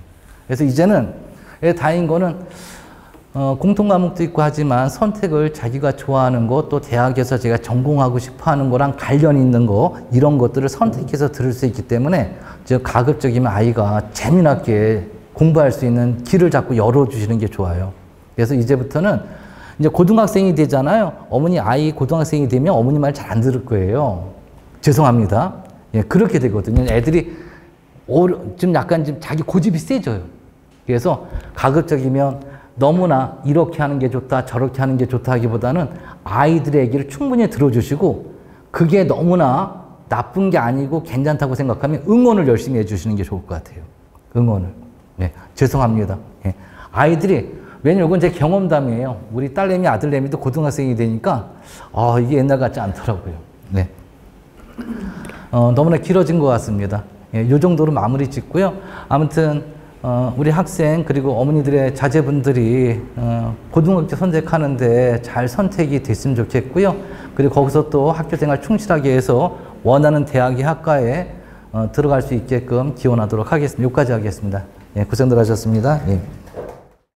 그래서 이제는 다행인 거는 공통 과목도 있고 하지만 선택을 자기가 좋아하는 거, 또 대학에서 제가 전공하고 싶어 하는 거랑 관련 있는 거, 이런 것들을 선택해서 들을 수 있기 때문에 가급적이면 아이가 재미나게 공부할 수 있는 길을 자꾸 열어주시는 게 좋아요. 그래서 이제부터는 이제 고등학생이 되잖아요. 아이 고등학생이 되면 어머니 말 잘 안 들을 거예요. 죄송합니다. 예, 그렇게 되거든요. 애들이 좀 약간 좀 자기 고집이 세져요. 그래서 가급적이면 너무나 이렇게 하는 게 좋다, 저렇게 하는 게 좋다 하기보다는 아이들의 얘기를 충분히 들어주시고, 그게 너무나 나쁜 게 아니고 괜찮다고 생각하면 응원을 열심히 해주시는 게 좋을 것 같아요. 응원을. 네, 죄송합니다. 예. 아이들이, 왜냐면 이건 제 경험담이에요. 우리 딸내미, 아들내미도 고등학생이 되니까 이게 옛날 같지 않더라고요. 네. 너무나 길어진 것 같습니다. 예, 이 정도로 마무리 짓고요. 아무튼 우리 학생 그리고 어머니들의 자제분들이 고등학교 선택하는데 잘 선택이 됐으면 좋겠고요. 그리고 거기서 또 학교생활 충실하게 해서 원하는 대학의 학과에 들어갈 수 있게끔 기원하도록 하겠습니다. 여기까지 하겠습니다. 예, 고생들 하셨습니다. 예.